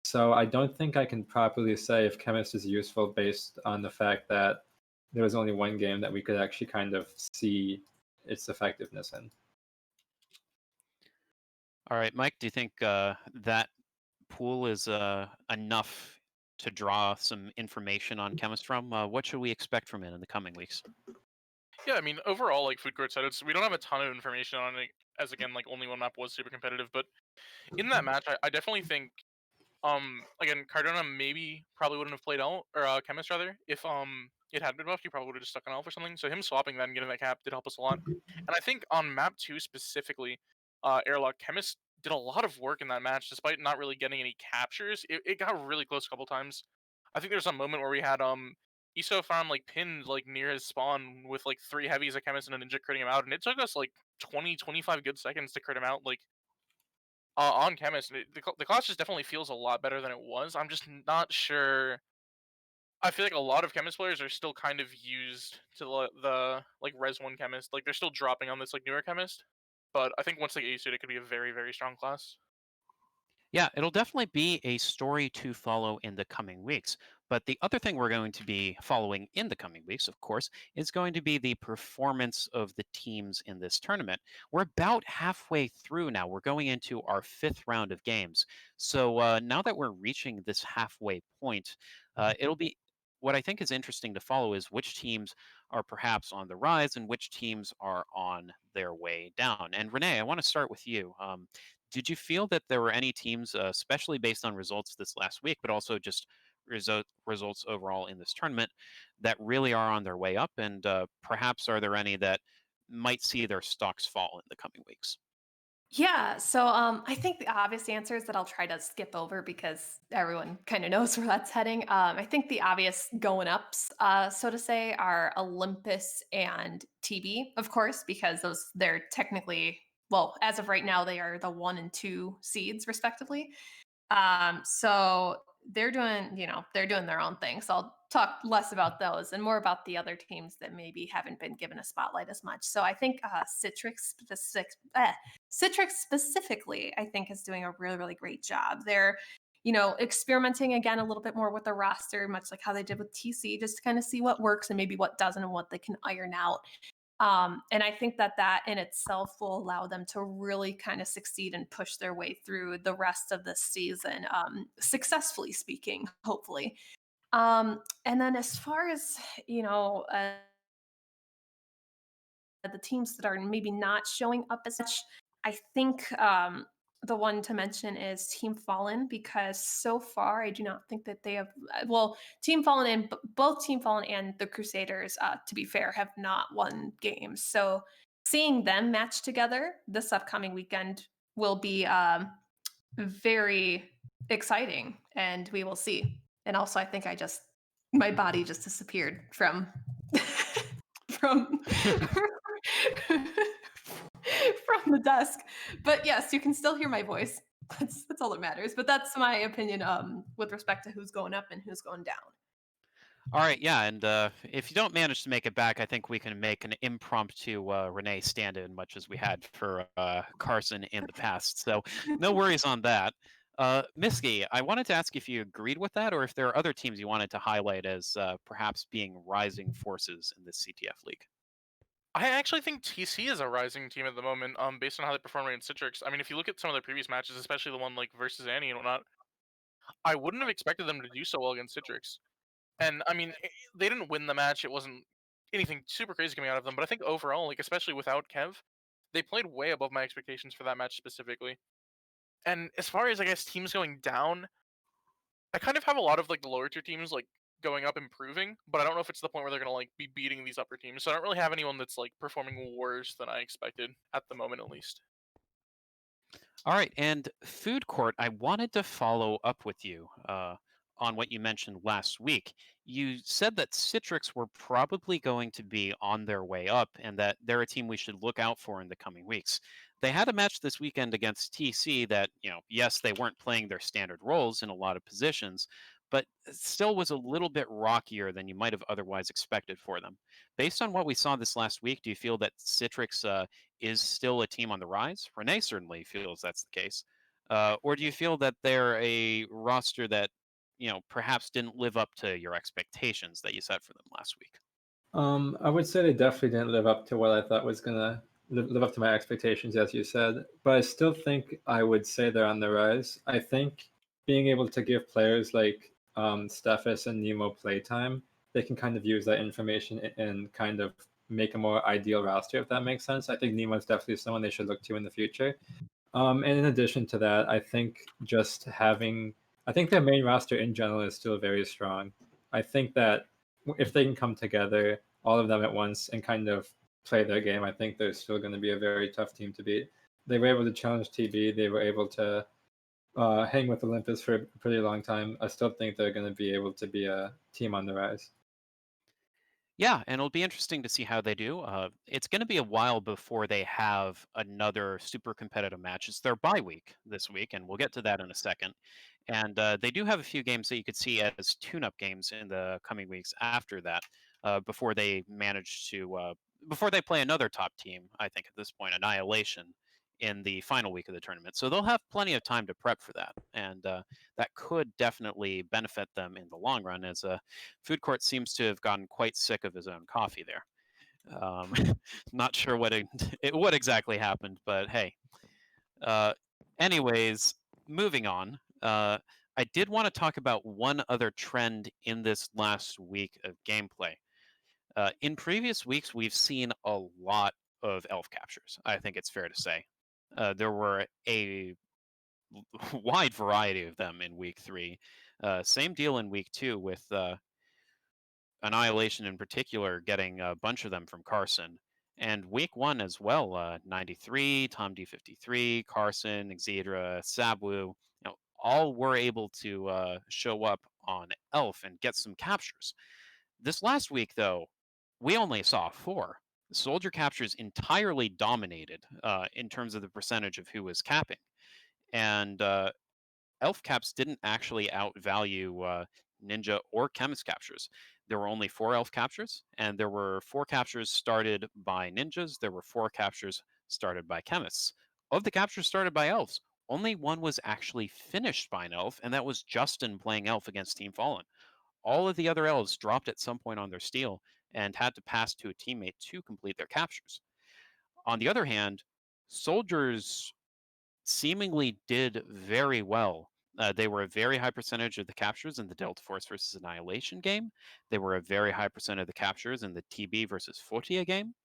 So I don't think I can properly say if Chemist is useful based on the fact that there was only one game that we could actually kind of see its effectiveness in. All right, Mike, do you think that pool is enough to draw some information on Chemist from? What should we expect from it in the coming weeks? Yeah, I mean, overall, like Food Court said, we don't have a ton of information on it, as again, like only one map was super competitive. But in that match, I definitely think, again, Cardona maybe probably wouldn't have played out, or Chemist rather, if it had been buffed, he probably would have just stuck on Elf or something. So him swapping that and getting that cap did help us a lot. And I think on map 2 specifically, Airlock Chemist did a lot of work in that match, despite not really getting any captures. It got really close a couple times. I think there's a moment where we had Iso found like pinned like near his spawn with like three heavies, a chemist and a ninja critting him out, and it took us like 20-25 good seconds to crit him out. Like on chemist, and the class just definitely feels a lot better than it was. I'm just not sure. I feel like a lot of chemist players are still kind of used to the like res one chemist. Like they're still dropping on this like newer chemist. But I think once they get used to it, it could be a very, very strong class. Yeah, it'll definitely be a story to follow in the coming weeks. But the other thing we're going to be following in the coming weeks, of course, is going to be the performance of the teams in this tournament. We're about halfway through now. We're going into our fifth round of games. So now that we're reaching this halfway point, it'll be what I think is interesting to follow is which teams are perhaps on the rise and which teams are on their way down. And Renee, I want to start with you. Did you feel that there were any teams, especially based on results this last week, but also just results overall in this tournament, that really are on their way up? And perhaps are there any that might see their stocks fall in the coming weeks? Yeah, so I think the obvious answer is that I'll try to skip over because everyone kind of knows where that's heading. I think the obvious going ups, so to say, are Olympus and TB, of course, because they're technically, well, as of right now, they are the 1 and 2 seeds respectively. So they're doing their own thing. So I'll talk less about those and more about the other teams that maybe haven't been given a spotlight as much. So I think Citrix specifically, I think is doing a really, really great job. They're experimenting again a little bit more with the roster, much like how they did with TC, just to kind of see what works and maybe what doesn't and what they can iron out. And I think that in itself will allow them to really kind of succeed and push their way through the rest of the season, successfully speaking, hopefully. And then as far as, the teams that are maybe not showing up as much, I think the one to mention is Team Fallen, because so far I do not think that they have. Well, Team Fallen and both Team Fallen and the Crusaders, to be fair, have not won games. So seeing them match together this upcoming weekend will be very exciting, and we will see. And also, I think my body just disappeared from from from the desk. But yes, you can still hear my voice. That's all that matters. But that's my opinion with respect to who's going up and who's going down. All right, yeah, and if you don't manage to make it back, I think we can make an impromptu Renee stand-in, much as we had for Carson in the past. So no worries on that. Miski, I wanted to ask if you agreed with that, or if there are other teams you wanted to highlight as perhaps being rising forces in this CTF league. I actually think TC is a rising team at the moment, based on how they perform against Citrix. I mean, if you look at some of their previous matches, especially the one like versus Annie and whatnot, I wouldn't have expected them to do so well against Citrix. And I mean, they didn't win the match. It wasn't anything super crazy coming out of them, but I think overall, like especially without Kev, they played way above my expectations for that match specifically. And as far as I guess teams going down, I kind of have a lot of like the lower tier teams like going up improving, but I don't know if it's the point where they're gonna like be beating these upper teams. So I don't really have anyone that's like performing worse than I expected at the moment, at least. All right, and food court, I wanted to follow up with you on what you mentioned last week. You said that Citrix were probably going to be on their way up and that they're a team we should look out for in the coming weeks. They had a match this weekend against TC that, yes, they weren't playing their standard roles in a lot of positions, but it still was a little bit rockier than you might have otherwise expected for them. Based on what we saw this last week, do you feel that Citrix is still a team on the rise? Renee certainly feels that's the case. Or do you feel that they're a roster that, perhaps didn't live up to your expectations that you set for them last week? I would say they definitely didn't live up to what I thought was gonna live up to my expectations, as you said. But I still think I would say they're on the rise. I think being able to give players like Stephus and Nemo playtime, they can kind of use that information and kind of make a more ideal roster, if that makes sense. I think Nemo is definitely someone they should look to in the future. And in addition to that, I think their main roster in general is still very strong. I think that if they can come together, all of them at once, and kind of play their game, I think they're still going to be a very tough team to beat. They were able to challenge TB. They were able to hang with Olympus for a pretty long time. I still think they're going to be able to be a team on the rise. Yeah, and it'll be interesting to see how they do. It's going to be a while before they have another super competitive match. It's their bye week this week, and we'll get to that in a second. And they do have a few games that you could see as tune-up games in the coming weeks after that, before they manage to before they play another top team. I think at this point, Annihilation, in the final week of the tournament. So they'll have plenty of time to prep for that, and that could definitely benefit them in the long run, as Food Court seems to have gotten quite sick of his own coffee there. Um, not sure what exactly happened, but hey. Uh, anyways, moving on. I did want to talk about one other trend in this last week of gameplay. In previous weeks, we've seen a lot of elf captures. I think it's fair to say. There were a wide variety of them in week 3. Same deal in week 2 with Annihilation in particular getting a bunch of them from Carson. And week 1 as well, 93, Tom D53, Carson, Exedra, Sabwu, all were able to show up on Elf and get some captures. This last week, though, we only saw 4. Soldier captures entirely dominated in terms of the percentage of who was capping. And elf caps didn't actually outvalue ninja or chemist captures. There were only 4 elf captures, and there were 4 captures started by ninjas. There were 4 captures started by chemists. Of the captures started by elves, only one was actually finished by an elf, and that was Justin playing elf against Team Fallen. All of the other elves dropped at some point on their steal and had to pass to a teammate to complete their captures. On the other hand, soldiers seemingly did very well. They were a very high percentage of the captures in the Delta Force versus Annihilation game. They were a very high percent of the captures in the TB versus Fortia game.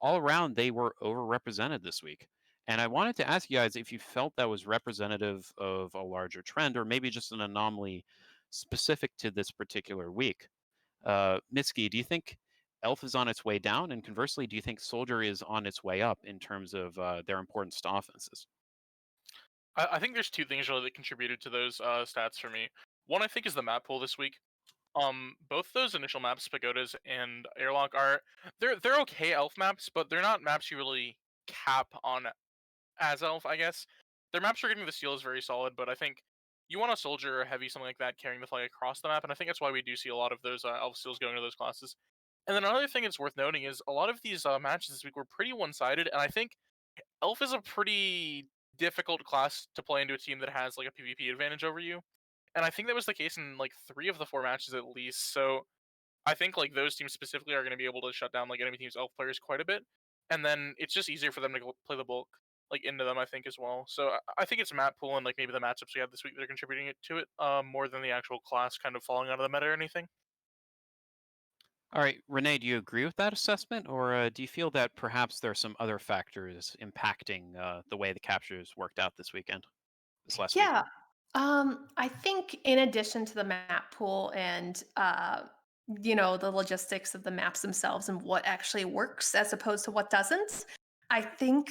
All around, they were overrepresented this week. And I wanted to ask you guys if you felt that was representative of a larger trend or maybe just an anomaly specific to this particular week. Mitski, do you think Elf is on its way down? And conversely, do you think Soldier is on its way up in terms of their importance to offenses? I think there's two things really that contributed to those stats for me. One, I think, is the map pool this week. Both those initial maps, Pagodas and Airlock, they're okay elf maps, but they're not maps you really cap on as elf, I guess. Their maps for getting the steal is very solid, but I think you want a soldier or heavy, something like that, carrying the flag across the map, and I think that's why we do see a lot of those elf steals going to those classes. And then another thing that's worth noting is a lot of these matches this week were pretty one-sided, and I think elf is a pretty difficult class to play into a team that has like a PvP advantage over you. And I think that was the case in like 3 of the 4 matches at least. So I think like those teams specifically are going to be able to shut down like enemy teams' elf players quite a bit, and then it's just easier for them to play the bulk like into them. I think as well. So I think it's map pool and like maybe the matchups we had this week that are contributing it to it more than the actual class kind of falling out of the meta or anything. All right, Renee, do you agree with that assessment, or do you feel that perhaps there are some other factors impacting the way the captures worked out this last week? Yeah. I think in addition to the map pool and the logistics of the maps themselves and what actually works as opposed to what doesn't, I think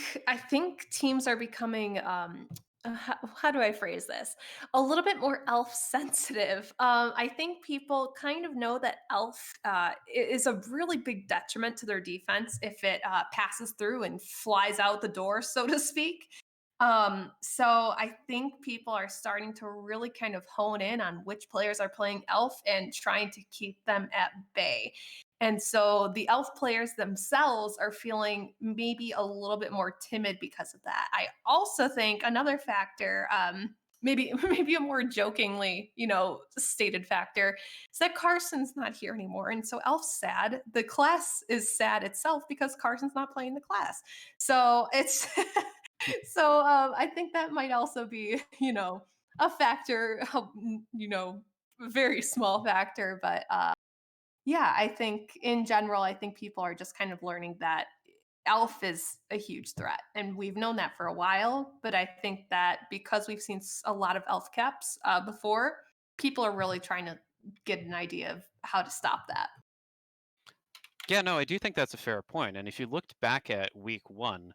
teams are becoming how do I phrase this? A little bit more elf sensitive. I think people kind of know that elf is a really big detriment to their defense if it passes through and flies out the door, so to speak. So I think people are starting to really kind of hone in on which players are playing elf and trying to keep them at bay. And so the elf players themselves are feeling maybe a little bit more timid because of that. I also think another factor, maybe maybe a more jokingly, stated factor, is that Carson's not here anymore. And so Elf's sad. The class is sad itself because Carson's not playing the class. So it's so I think that might also be, a factor, very small factor, but yeah, I think in general, I think people are just kind of learning that Elf is a huge threat, and we've known that for a while. But I think that because we've seen a lot of Elf caps before, people are really trying to get an idea of how to stop that. Yeah, no, I do think that's a fair point. And if you looked back at week one,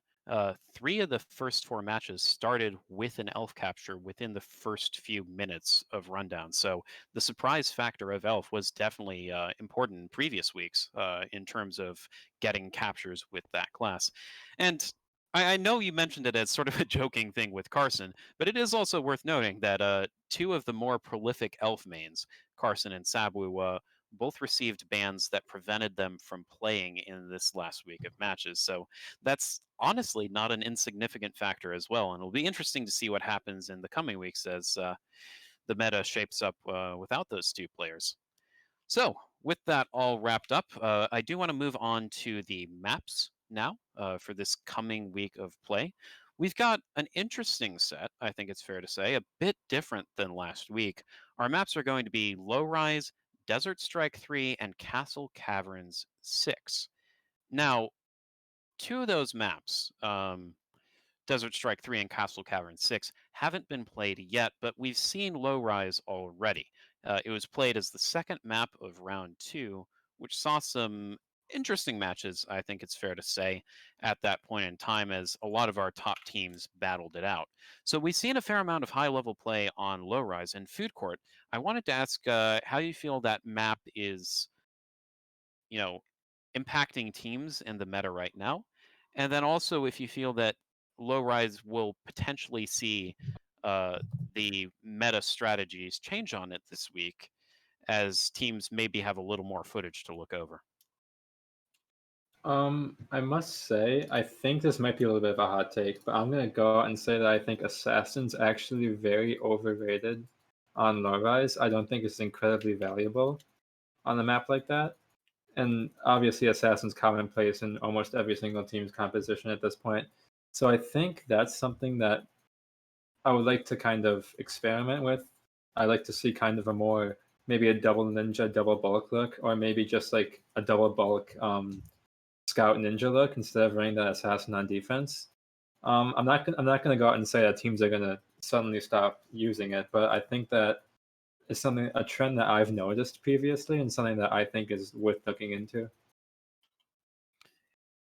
3 of the first 4 matches started with an elf capture within the first few minutes of rundown. So the surprise factor of elf was definitely important in previous weeks in terms of getting captures with that class. And I know you mentioned it as sort of a joking thing with Carson, but it is also worth noting that 2 of the more prolific elf mains, Carson and Sabu, both received bans that prevented them from playing in this last week of matches. So that's honestly not an insignificant factor as well. And it'll be interesting to see what happens in the coming weeks as the meta shapes up without those 2 players. So, with that all wrapped up, I do want to move on to the maps now for this coming week of play. We've got an interesting set, I think it's fair to say, a bit different than last week. Our maps are going to be Low Rise, Desert Strike 3, and Castle Caverns 6. Now, 2 of those maps, Desert Strike 3 and Castle Cavern 6 haven't been played yet, but we've seen Low Rise already. It was played as the second map of round 2, which saw some interesting matches, I think it's fair to say, at that point in time as a lot of our top teams battled it out. So we've seen a fair amount of high level play on Low Rise and Food Court. I wanted to ask how you feel that map is, you know, impacting teams in the meta right now. And then also if you feel that low rise will potentially see uh, the meta strategies change on it this week as teams maybe have a little more footage to look over. I must say, I think this might be a little bit of a hot take, but I'm gonna go out and say that I think Assassin's actually very overrated on low-rise. I don't think it's incredibly valuable on a map like that. And obviously, Assassin's commonplace in almost every single team's composition at this point. So I think that's something that I would like to kind of experiment with. I like to see kind of a more maybe a double ninja, double bulk look, or maybe just like a double bulk scout ninja look instead of running that assassin on defense. I'm not gonna go out and say that teams are gonna suddenly stop using it, but I think that is something a trend that I've noticed previously and something that I think is worth looking into.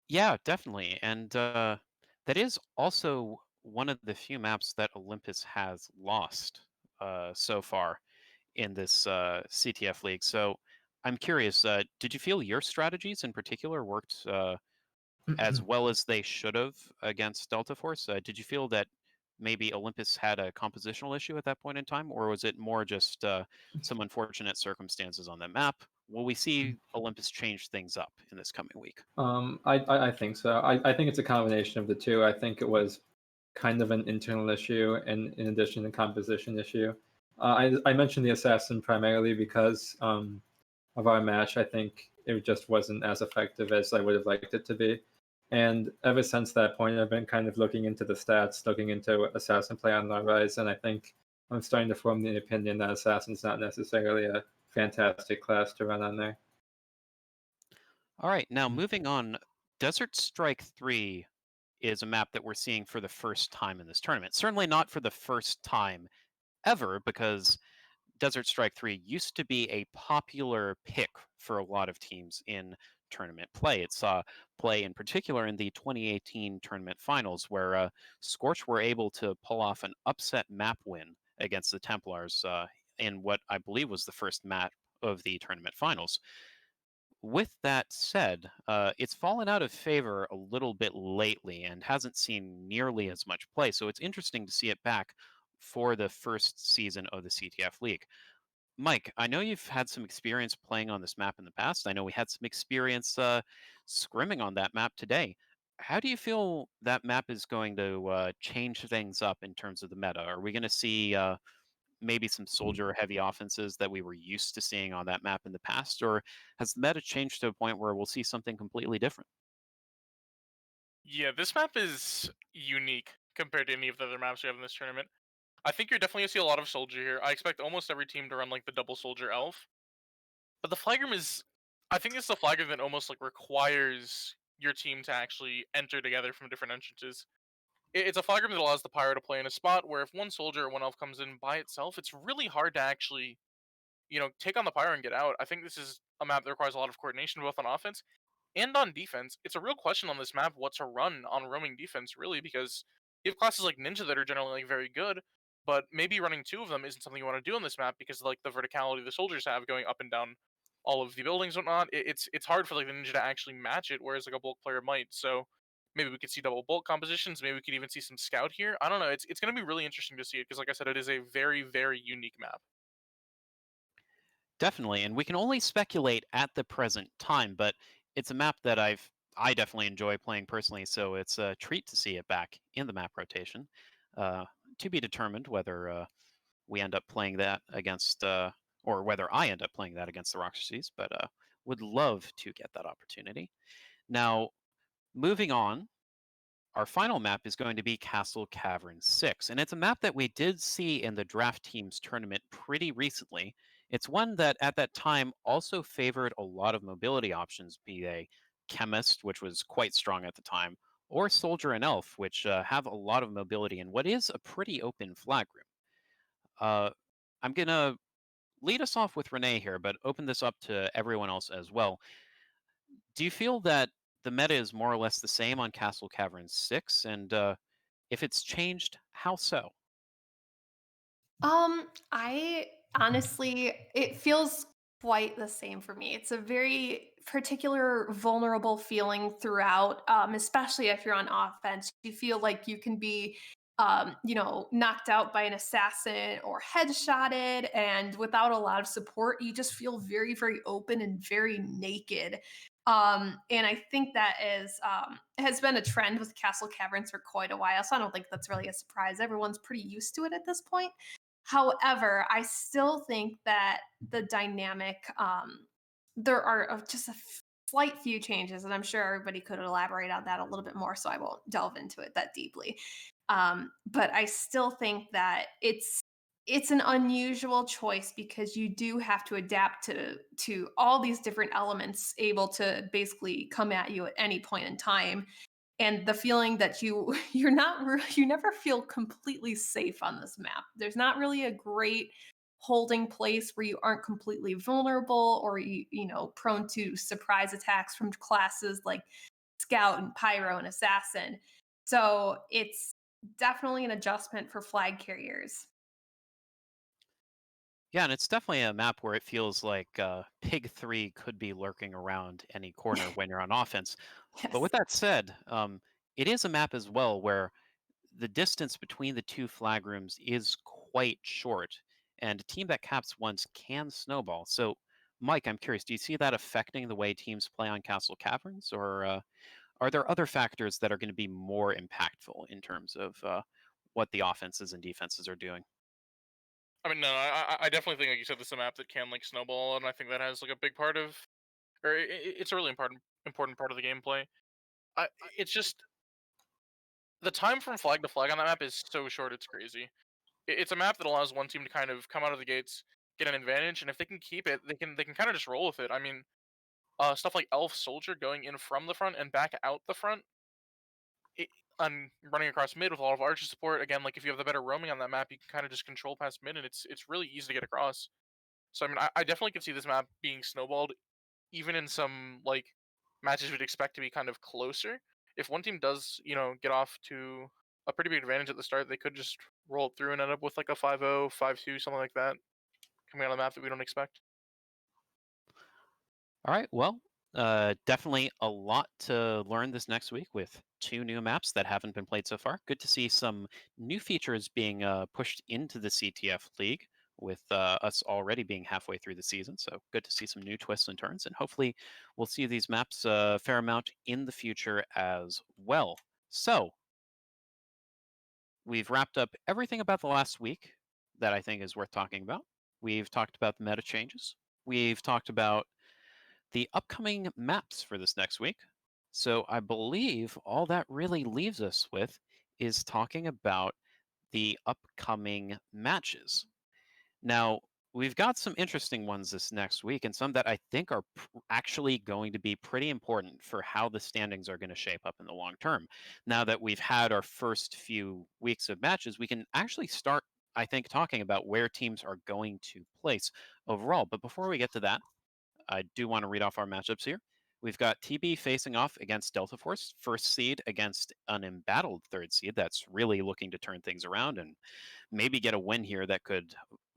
Yeah, definitely. And that is also one of the few maps that Olympus has lost so far in this CTF league. So I'm curious, did you feel your strategies in particular worked as well as they should have against Delta Force? Did you feel that maybe Olympus had a compositional issue at that point in time, or was it more just some unfortunate circumstances on the map? Will we see Olympus change things up in this coming week? I think so. I think it's a combination of the two. I think it was kind of an internal issue, and in addition, a composition issue. I mentioned the assassin primarily because of our match. I think it just wasn't as effective as I would have liked it to be. And ever since that point, I've been kind of looking into the stats, looking into assassin play on low rise, and I think I'm starting to form the opinion that assassin's not necessarily a fantastic class to run on there. All right, now moving on, Desert Strike 3 is a map that we're seeing for the first time in this tournament. Certainly not for the first time ever, because Desert Strike 3 used to be a popular pick for a lot of teams in tournament play. It saw play in particular in the 2018 tournament finals, where Scorch were able to pull off an upset map win against the Templars in what I believe was the first map of the tournament finals. With that said, it's fallen out of favor a little bit lately and hasn't seen nearly as much play. So it's interesting to see it back for the first season of the CTF League. Mike, I know you've had some experience playing on this map in the past. I know we had some experience scrimming on that map today. How do you feel that map is going to change things up in terms of the meta? Are we going to see maybe some soldier heavy offenses that we were used to seeing on that map in the past? Or has the meta changed to a point where we'll see something completely different? Yeah, this map is unique compared to any of the other maps we have in this tournament. I think you're definitely gonna see a lot of soldier here. I expect almost every team to run like the double soldier elf. But the flagrum is, I think it's the flagrum that almost like requires your team to actually enter together from different entrances. It's a flagrum that allows the pyro to play in a spot where if one soldier or one elf comes in by itself, it's really hard to actually, take on the pyro and get out. I think this is a map that requires a lot of coordination both on offense and on defense. It's a real question on this map what to run on roaming defense, really, because you have classes like Ninja that are generally like very good, but maybe running two of them isn't something you want to do on this map because of, like the verticality the soldiers have going up and down all of the buildings and whatnot. It's hard for like the Ninja to actually match it, whereas like a bulk player might. So maybe we could see double bulk compositions. Maybe we could even see some scout here. I don't know. It's going to be really interesting to see it because, like I said, it is a very very unique map. Definitely, and we can only speculate at the present time, but it's a map that I definitely enjoy playing personally, so it's a treat to see it back in the map rotation. Uh, to be determined whether we end up playing that against, or whether I end up playing that against the Rockseas, but would love to get that opportunity. Now, moving on, our final map is going to be Castle Cavern 6, and it's a map that we did see in the Draft Teams tournament pretty recently. It's one that at that time also favored a lot of mobility options, be they Chemist, which was quite strong at the time, or Soldier and Elf, which have a lot of mobility in what is a pretty open flag room. Uh, I'm going to lead us off with Renee here, but open this up to everyone else as well. Do you feel that the meta is more or less the same on Castle Caverns 6? And if it's changed, how so? I honestly, it feels quite the same for me. It's a very particular vulnerable feeling throughout, especially if you're on offense. You feel like you can be knocked out by an assassin or headshotted, and without a lot of support, you just feel very, very open and very naked. And I think that is has been a trend with Castle Caverns for quite a while. So I don't think that's really a surprise. Everyone's pretty used to it at this point. However, I still think that the dynamic, there are just a slight few changes, and I'm sure everybody could elaborate on that a little bit more. So I won't delve into it that deeply. But I still think that it's an unusual choice because you do have to adapt to all these different elements able to basically come at you at any point in time, and the feeling that you never feel completely safe on this map. There's not really a great holding place where you aren't completely vulnerable, or prone to surprise attacks from classes like scout and pyro and assassin. So it's definitely an adjustment for flag carriers. Yeah, and it's definitely a map where it feels like Pig 3 could be lurking around any corner when you're on offense. But Yes. with that said, it is a map as well where the distance between the two flag rooms is quite short, and a team that caps once can snowball. So, Mike, I'm curious, do you see that affecting the way teams play on Castle Caverns, or are there other factors that are going to be more impactful in terms of what the offenses and defenses are doing? I mean, no, I definitely think, like you said, this is a map that can like snowball, and I think that has like a big part of, or it's a really important part of the gameplay. I, it's just the time from flag to flag on that map is so short, it's crazy. It's a map that allows one team to kind of come out of the gates, get an advantage, and if they can keep it, they can kind of just roll with it. I mean, stuff like Elf Soldier going in from the front and back out the front, it, on running across mid with a lot of archer support. Again, like if you have the better roaming on that map, you can kind of just control past mid, and it's really easy to get across. So I mean, I definitely could see this map being snowballed, even in some like matches we'd expect to be kind of closer. If one team does, get off to a pretty big advantage at the start, they could just roll it through and end up with like a 5-0, 5-2, something like that, coming on the map that we don't expect. All right. Well, definitely a lot to learn this next week with two new maps that haven't been played so far. Good to see some new features being pushed into the CTF League with us already being halfway through the season. So good to see some new twists and turns. And hopefully we'll see these maps a fair amount in the future as well. So we've wrapped up everything about the last week that I think is worth talking about. We've talked about the meta changes. We've talked about the upcoming maps for this next week. So I believe all that really leaves us with is talking about the upcoming matches. Now, we've got some interesting ones this next week, and some that I think are actually going to be pretty important for how the standings are going to shape up in the long term. Now that we've had our first few weeks of matches, we can actually start, I think, talking about where teams are going to place overall. But before we get to that, I do want to read off our matchups here. We've got TB facing off against Delta Force, first seed against an embattled third seed that's really looking to turn things around and maybe get a win here that could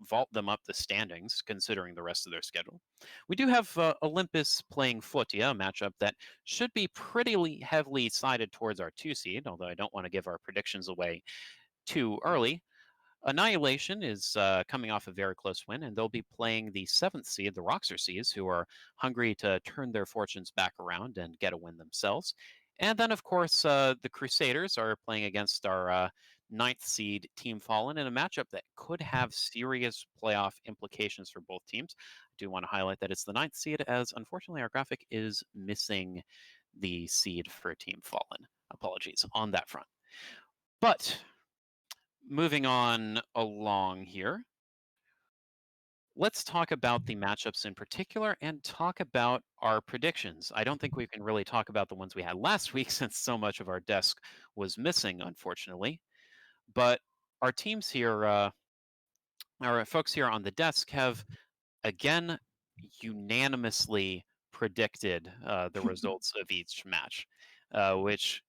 vault them up the standings, considering the rest of their schedule. We do have Olympus playing Footia, a matchup that should be pretty heavily sided towards our two seed, although I don't want to give our predictions away too early. Annihilation is coming off a very close win, and they'll be playing the seventh seed, the Roxer Seas, who are hungry to turn their fortunes back around and get a win themselves. And then, of course, the Crusaders are playing against our ninth seed Team Fallen in a matchup that could have serious playoff implications for both teams. I do want to highlight that it's the ninth seed, as unfortunately our graphic is missing the seed for Team Fallen. Apologies on that front. But moving on along here, let's talk about the matchups in particular and talk about our predictions. I don't think we can really talk about the ones we had last week since so much of our desk was missing, unfortunately. But our teams here, our folks here on the desk, have again unanimously predicted the results of each match, which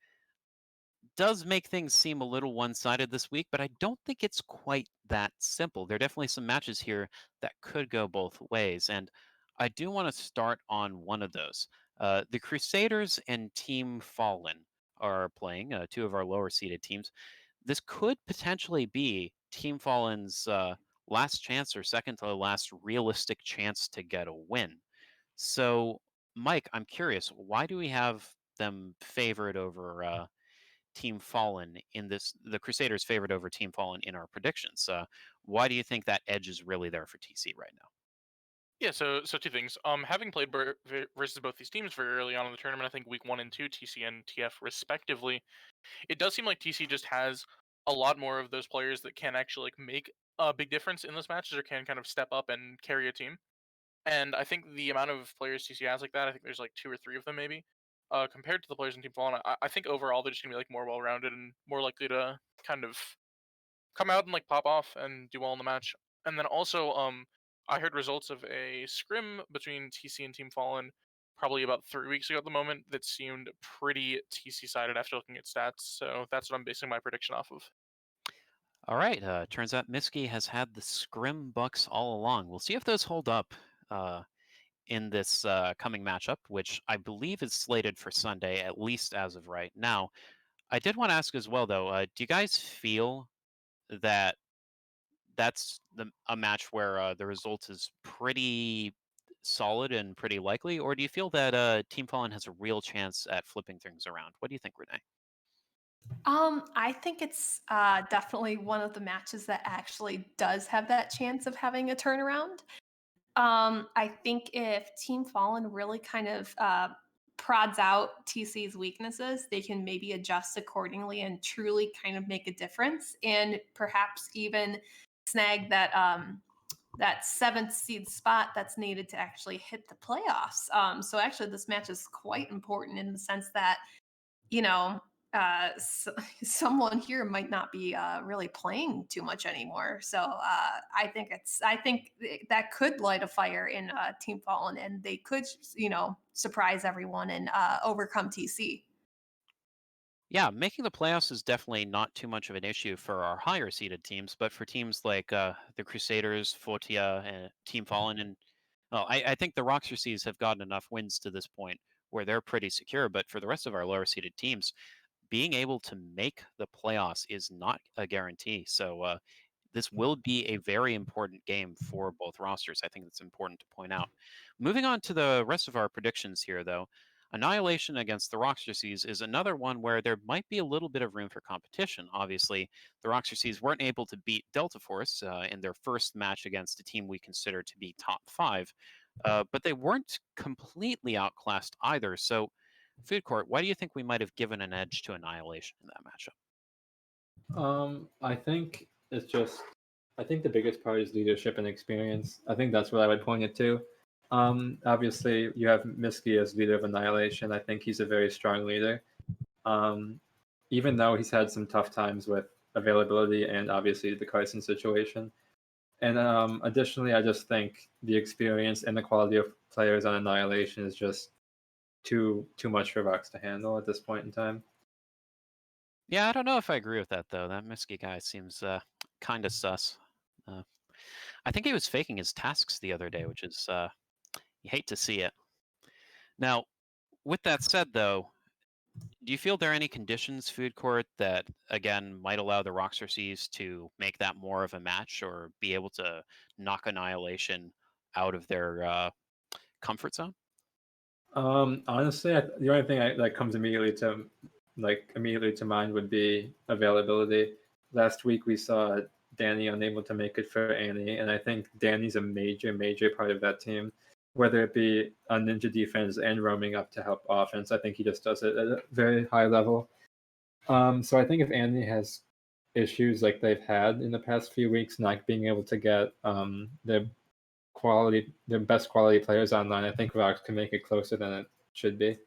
does make things seem a little one-sided this week, but I don't think it's quite that simple. There are definitely some matches here that could go both ways, and I do want to start on one of those. The Crusaders and Team Fallen are playing, two of our lower seeded teams. this could potentially be Team Fallen's last chance or second to last realistic chance to get a win. So, Mike, I'm curious, why do we have them favored over Team Fallen in this? The Crusaders favored over Team Fallen in our predictions. Why do you think that edge is really there for TC right now? Yeah, so two things. Having played versus both these teams very early on in the tournament, I think week 1 and 2, TC and TF respectively, it does seem like TC just has a lot more of those players that can actually like make a big difference in those matches or can kind of step up and carry a team. And I think the amount of players TC has like that, I think there's like 2 or 3 of them maybe. Compared to the players in Team Fallen, I think overall they're just gonna be like more well-rounded and more likely to kind of come out and like pop off and do well in the match. And then also, I heard results of a scrim between TC and Team Fallen probably about 3 weeks ago at the moment that seemed pretty TC sided after looking at stats. So that's what I'm basing my prediction off of. All right. Turns out Miski has had the scrim bucks all along. We'll see if those hold up in this coming matchup, which I believe is slated for Sunday, at least as of right now. I did want to ask as well, though. Do you guys feel that a match where the result is pretty solid and pretty likely, or do you feel that Team Fallen has a real chance at flipping things around? What do you think, Renee? I think it's definitely one of the matches that actually does have that chance of having a turnaround. I think if Team Fallen really kind of prods out TC's weaknesses, they can maybe adjust accordingly and truly kind of make a difference, and perhaps even snag that seventh seed spot that's needed to actually hit the playoffs. So actually, this match is quite important in the sense that you know, someone here might not be really playing too much anymore. So I think that could light a fire in Team Fallen, and they could, surprise everyone and overcome TC. Yeah, making the playoffs is definitely not too much of an issue for our higher seeded teams, but for teams like the Crusaders, Fortia, and Team Fallen, and well, I think the Roxer Seas have gotten enough wins to this point where they're pretty secure. But for the rest of our lower seeded teams, being able to make the playoffs is not a guarantee. So this will be a very important game for both rosters. I think that's important to point out. Moving on to the rest of our predictions here, though, Annihilation against the Roxer Seas is another one where there might be a little bit of room for competition. Obviously, the Roxer Seas weren't able to beat Delta Force in their first match against a team we consider to be top five, but they weren't completely outclassed either. So, Food Court, why do you think we might have given an edge to Annihilation in that matchup? I think it's just, I think the biggest part is leadership and experience. I think that's what I would point it to. Obviously, you have Miski as leader of Annihilation. I think he's a very strong leader. Um, Even though he's had some tough times with availability and obviously the Carson situation. And additionally, I just think the experience and the quality of players on Annihilation is just too much for Vox to handle at this point in time. Yeah, I don't know if I agree with that though. That Miski guy seems kind of sus. Uh, I think he was faking his tasks the other day, which is you hate to see it. Now, with that said, though, do you feel there are any conditions, Food Court, that again might allow the Roxor Seas to make that more of a match or be able to knock Annihilation out of their comfort zone? Honestly, the only thing that comes immediately to mind would be availability. Last week we saw Danny unable to make it for Annie, and I think Danny's a major part of that team. Whether it be on ninja defense and roaming up to help offense, I think he just does it at a very high level. So I think if Annie has issues like they've had in the past few weeks, not being able to get their best quality players online, I think Vox can make it closer than it should be.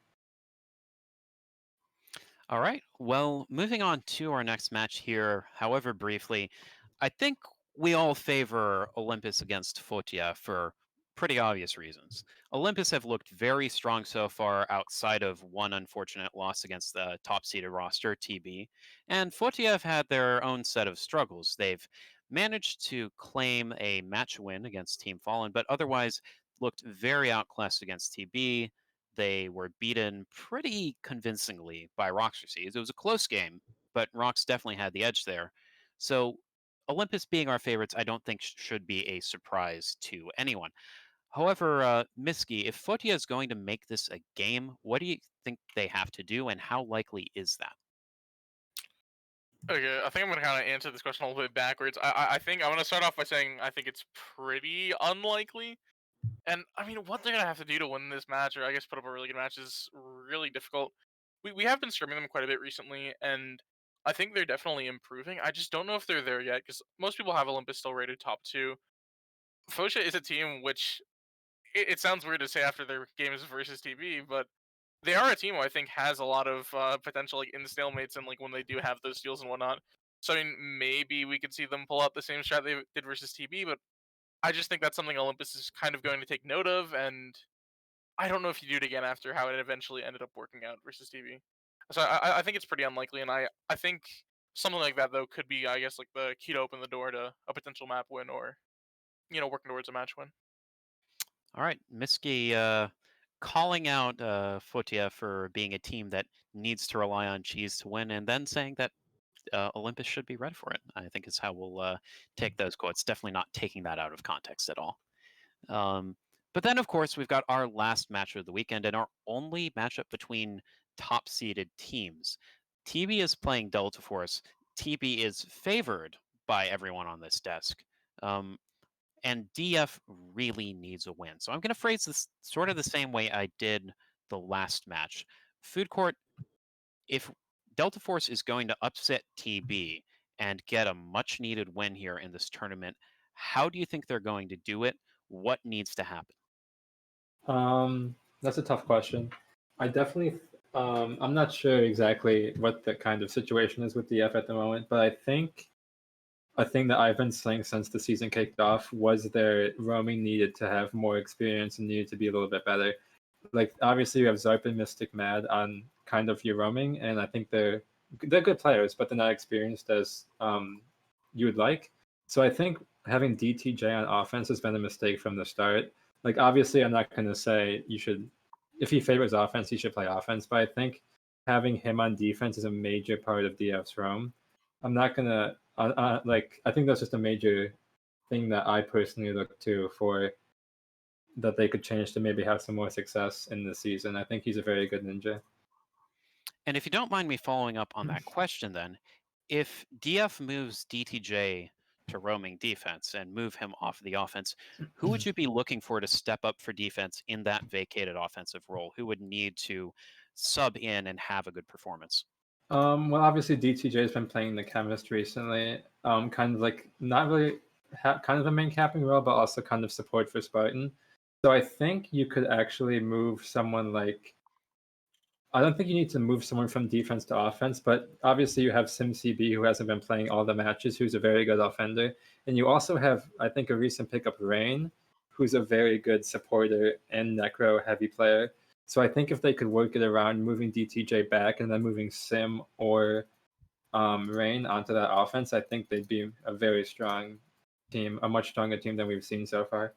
All right. Well, moving on to our next match here, however briefly, I think we all favor Olympus against Fotia for pretty obvious reasons. Olympus have looked very strong so far outside of one unfortunate loss against the top seeded roster, TB, and Fotia have had their own set of struggles. They've managed to claim a match win against Team Fallen, but otherwise looked very outclassed against TB. They were beaten pretty convincingly by Roxor Seas. It was a close game, but Rox definitely had the edge there. So Olympus being our favorites, I don't think should be a surprise to anyone. However, Miski, if Fotia is going to make this a game, what do you think they have to do, and how likely is that? Okay, I think I'm gonna kind of answer this question a little bit backwards. I think I'm gonna start off by saying I think it's pretty unlikely. And I mean, what they're gonna have to do to win this match, or I guess put up a really good match, is really difficult. We have been streaming them quite a bit recently, and I think they're definitely improving. I just don't know if they're there yet because most people have Olympus still rated top 2. Fosha is a team which it sounds weird to say after their games versus TB, but they are a team who I think has a lot of potential, like in stalemates and like when they do have those steals and whatnot. So I mean, maybe we could see them pull out the same strat they did versus TB, but I just think that's something Olympus is kind of going to take note of, and I don't know if you do it again after how it eventually ended up working out versus TV. So I think it's pretty unlikely, and I think something like that though could be, I guess, like the key to open the door to a potential map win, or working towards a match win. All right, Miski, calling out Fotia for being a team that needs to rely on cheese to win, and then saying that Olympus should be ready for it, I think is how we'll take those quotes. Definitely not taking that out of context at all. But then, of course, we've got our last match of the weekend and our only matchup between top-seeded teams. TB is playing Delta Force. TB is favored by everyone on this desk. And DF really needs a win. So I'm going to phrase this sort of the same way I did the last match. Food Court, if Delta Force is going to upset TB and get a much needed win here in this tournament, how do you think they're going to do it? What needs to happen? That's a tough question. I definitely, I'm not sure exactly what the kind of situation is with DF at the moment, but I think a thing that I've been saying since the season kicked off was their roaming needed to have more experience and needed to be a little bit better. Like obviously you have Zarp and Mystic Mad on kind of your roaming, and I think they're good players, but they're not experienced as you would like. So I think having DTJ on offense has been a mistake from the start. Like obviously I'm not gonna say you should, if he favors offense, he should play offense, but I think having him on defense is a major part of DF's roam. I'm not gonna like I think that's just a major thing that I personally look to for that they could change to maybe have some more success in this season. I think he's a very good ninja. And if you don't mind me following up on that question, then, if DF moves DTJ to roaming defense and move him off the offense, who would you be looking for to step up for defense in that vacated offensive role? Who would need to sub in and have a good performance? Well, obviously DTJ has been playing the chemist recently. Kind of like not really kind of a main capping role, but also kind of support for Spartan. So I think you could actually move someone like. I don't think you need to move someone from defense to offense, but obviously you have SimCB who hasn't been playing all the matches, who's a very good offender, and you also have, I think, a recent pickup Rain, who's a very good supporter and necro heavy player. So I think if they could work it around moving DTJ back and then moving Sim or Rain onto that offense, I think they'd be a very strong team, a much stronger team than we've seen so far.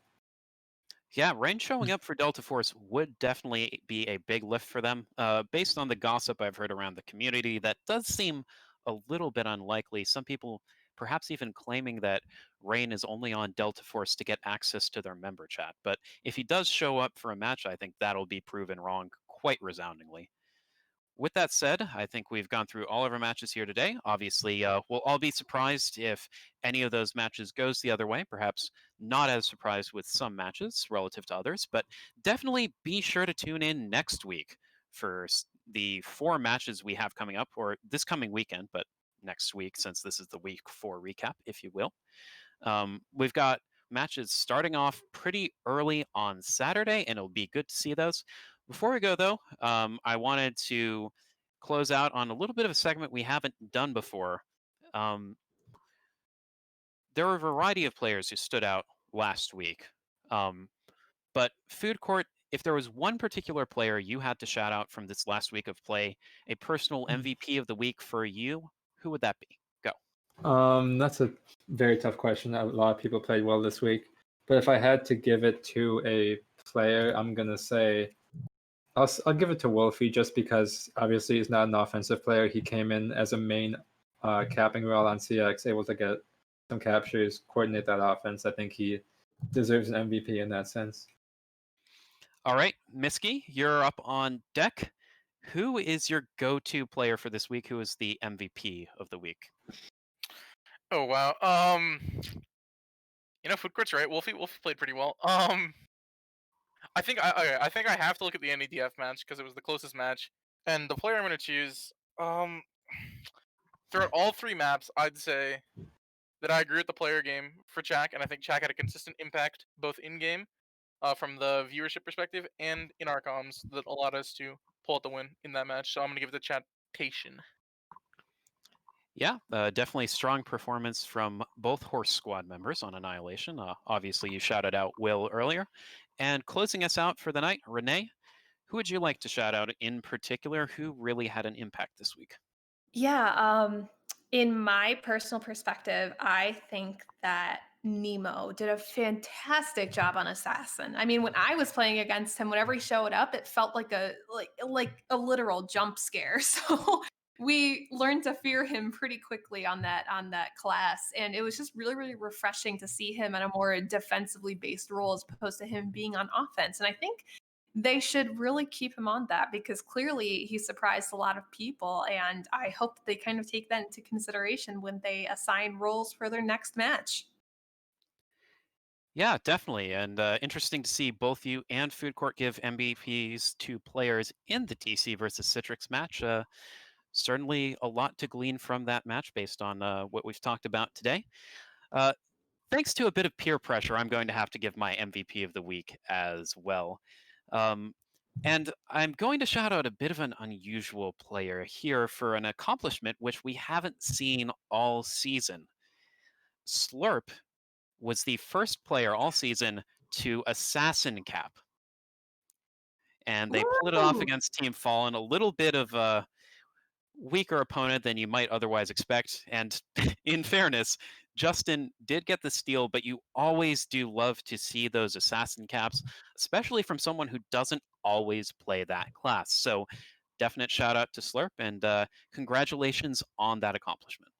Yeah, Rain showing up for Delta Force would definitely be a big lift for them. Based on the gossip I've heard around the community, that does seem a little bit unlikely. Some people perhaps even claiming that Rain is only on Delta Force to get access to their member chat. But if he does show up for a match, I think that'll be proven wrong quite resoundingly. With that said, I think we've gone through all of our matches here today. Obviously, we'll all be surprised if any of those matches goes the other way. Perhaps not as surprised with some matches relative to others, but definitely be sure to tune in next week for the 4 matches we have coming up, or this coming weekend, but next week, since this is the week 4 recap, if you will. We've got matches starting off pretty early on Saturday, and it'll be good to see those. Before we go, though, I wanted to close out on a little bit of a segment we haven't done before. There were a variety of players who stood out last week. But Food Court, if there was one particular player you had to shout out from this last week of play, a personal MVP of the week for you, who would that be? Go. That's a very tough question. A lot of people played well this week, but if I had to give it to a player, I'm gonna say I'll give it to Wolfie just because obviously he's not an offensive player. He came in as a main capping well on CX, able to get some captures, coordinate that offense. I think he deserves an MVP in that sense. All right, Miski, you're up on deck. Who is your go-to player for this week? Who is the MVP of the week? Oh wow. Food Court's right. Wolfie played pretty well. I think I have to look at the NEDF match because it was the closest match, and the player I'm going to choose. Throughout all 3 maps, I'd say that I agree with the player game for Chak, and I think Chak had a consistent impact both in game, from the viewership perspective, and in our comms that allowed us to pull out the win in that match. So I'm going to give it to Chatation. Yeah, definitely strong performance from both Horse Squad members on Annihilation. Obviously, you shouted out Will earlier. And closing us out for the night, Renee, who would you like to shout out in particular? Who really had an impact this week? Yeah, in my personal perspective, I think that Nemo did a fantastic job on Assassin. I mean, when I was playing against him, whenever he showed up, it felt like a literal jump scare. So we learned to fear him pretty quickly on that class, and it was just really really refreshing to see him in a more defensively based role as opposed to him being on offense. And I think they should really keep him on that because clearly he surprised a lot of people. And I hope that they kind of take that into consideration when they assign roles for their next match. Yeah, definitely. And interesting to see both you and Food Court give MVPs to players in the DC versus Citrix match. Certainly a lot to glean from that match based on what we've talked about today. Uh, Thanks to a bit of peer pressure, I'm going to have to give my MVP of the week as well. And I'm going to shout out a bit of an unusual player here for an accomplishment which we haven't seen all season. Slurp was the first player all season to assassin cap. And they pulled it off Woo! against Team Fallen, a little bit of a weaker opponent than you might otherwise expect. And in fairness, Justin did get the steal, but you always do love to see those assassin caps, especially from someone who doesn't always play that class. So definite shout out to Slurp and congratulations on that accomplishment.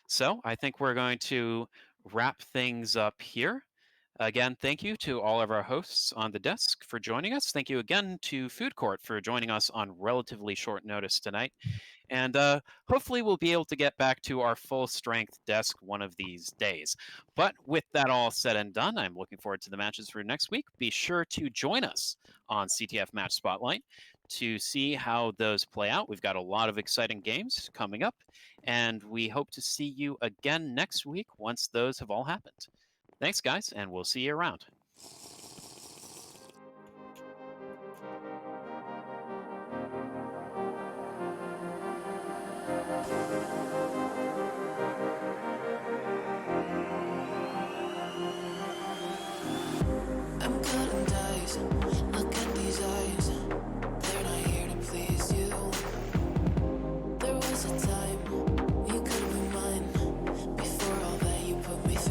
So I think we're going to wrap things up here. Again, thank you to all of our hosts on the desk for joining us. Thank you again to Food Court for joining us on relatively short notice tonight. And hopefully we'll be able to get back to our full strength desk one of these days. But with that all said and done, I'm looking forward to the matches for next week. Be sure to join us on CTF Match Spotlight to see how those play out. We've got a lot of exciting games coming up, and we hope to see you again next week once those have all happened. Thanks, guys, and we'll see you around.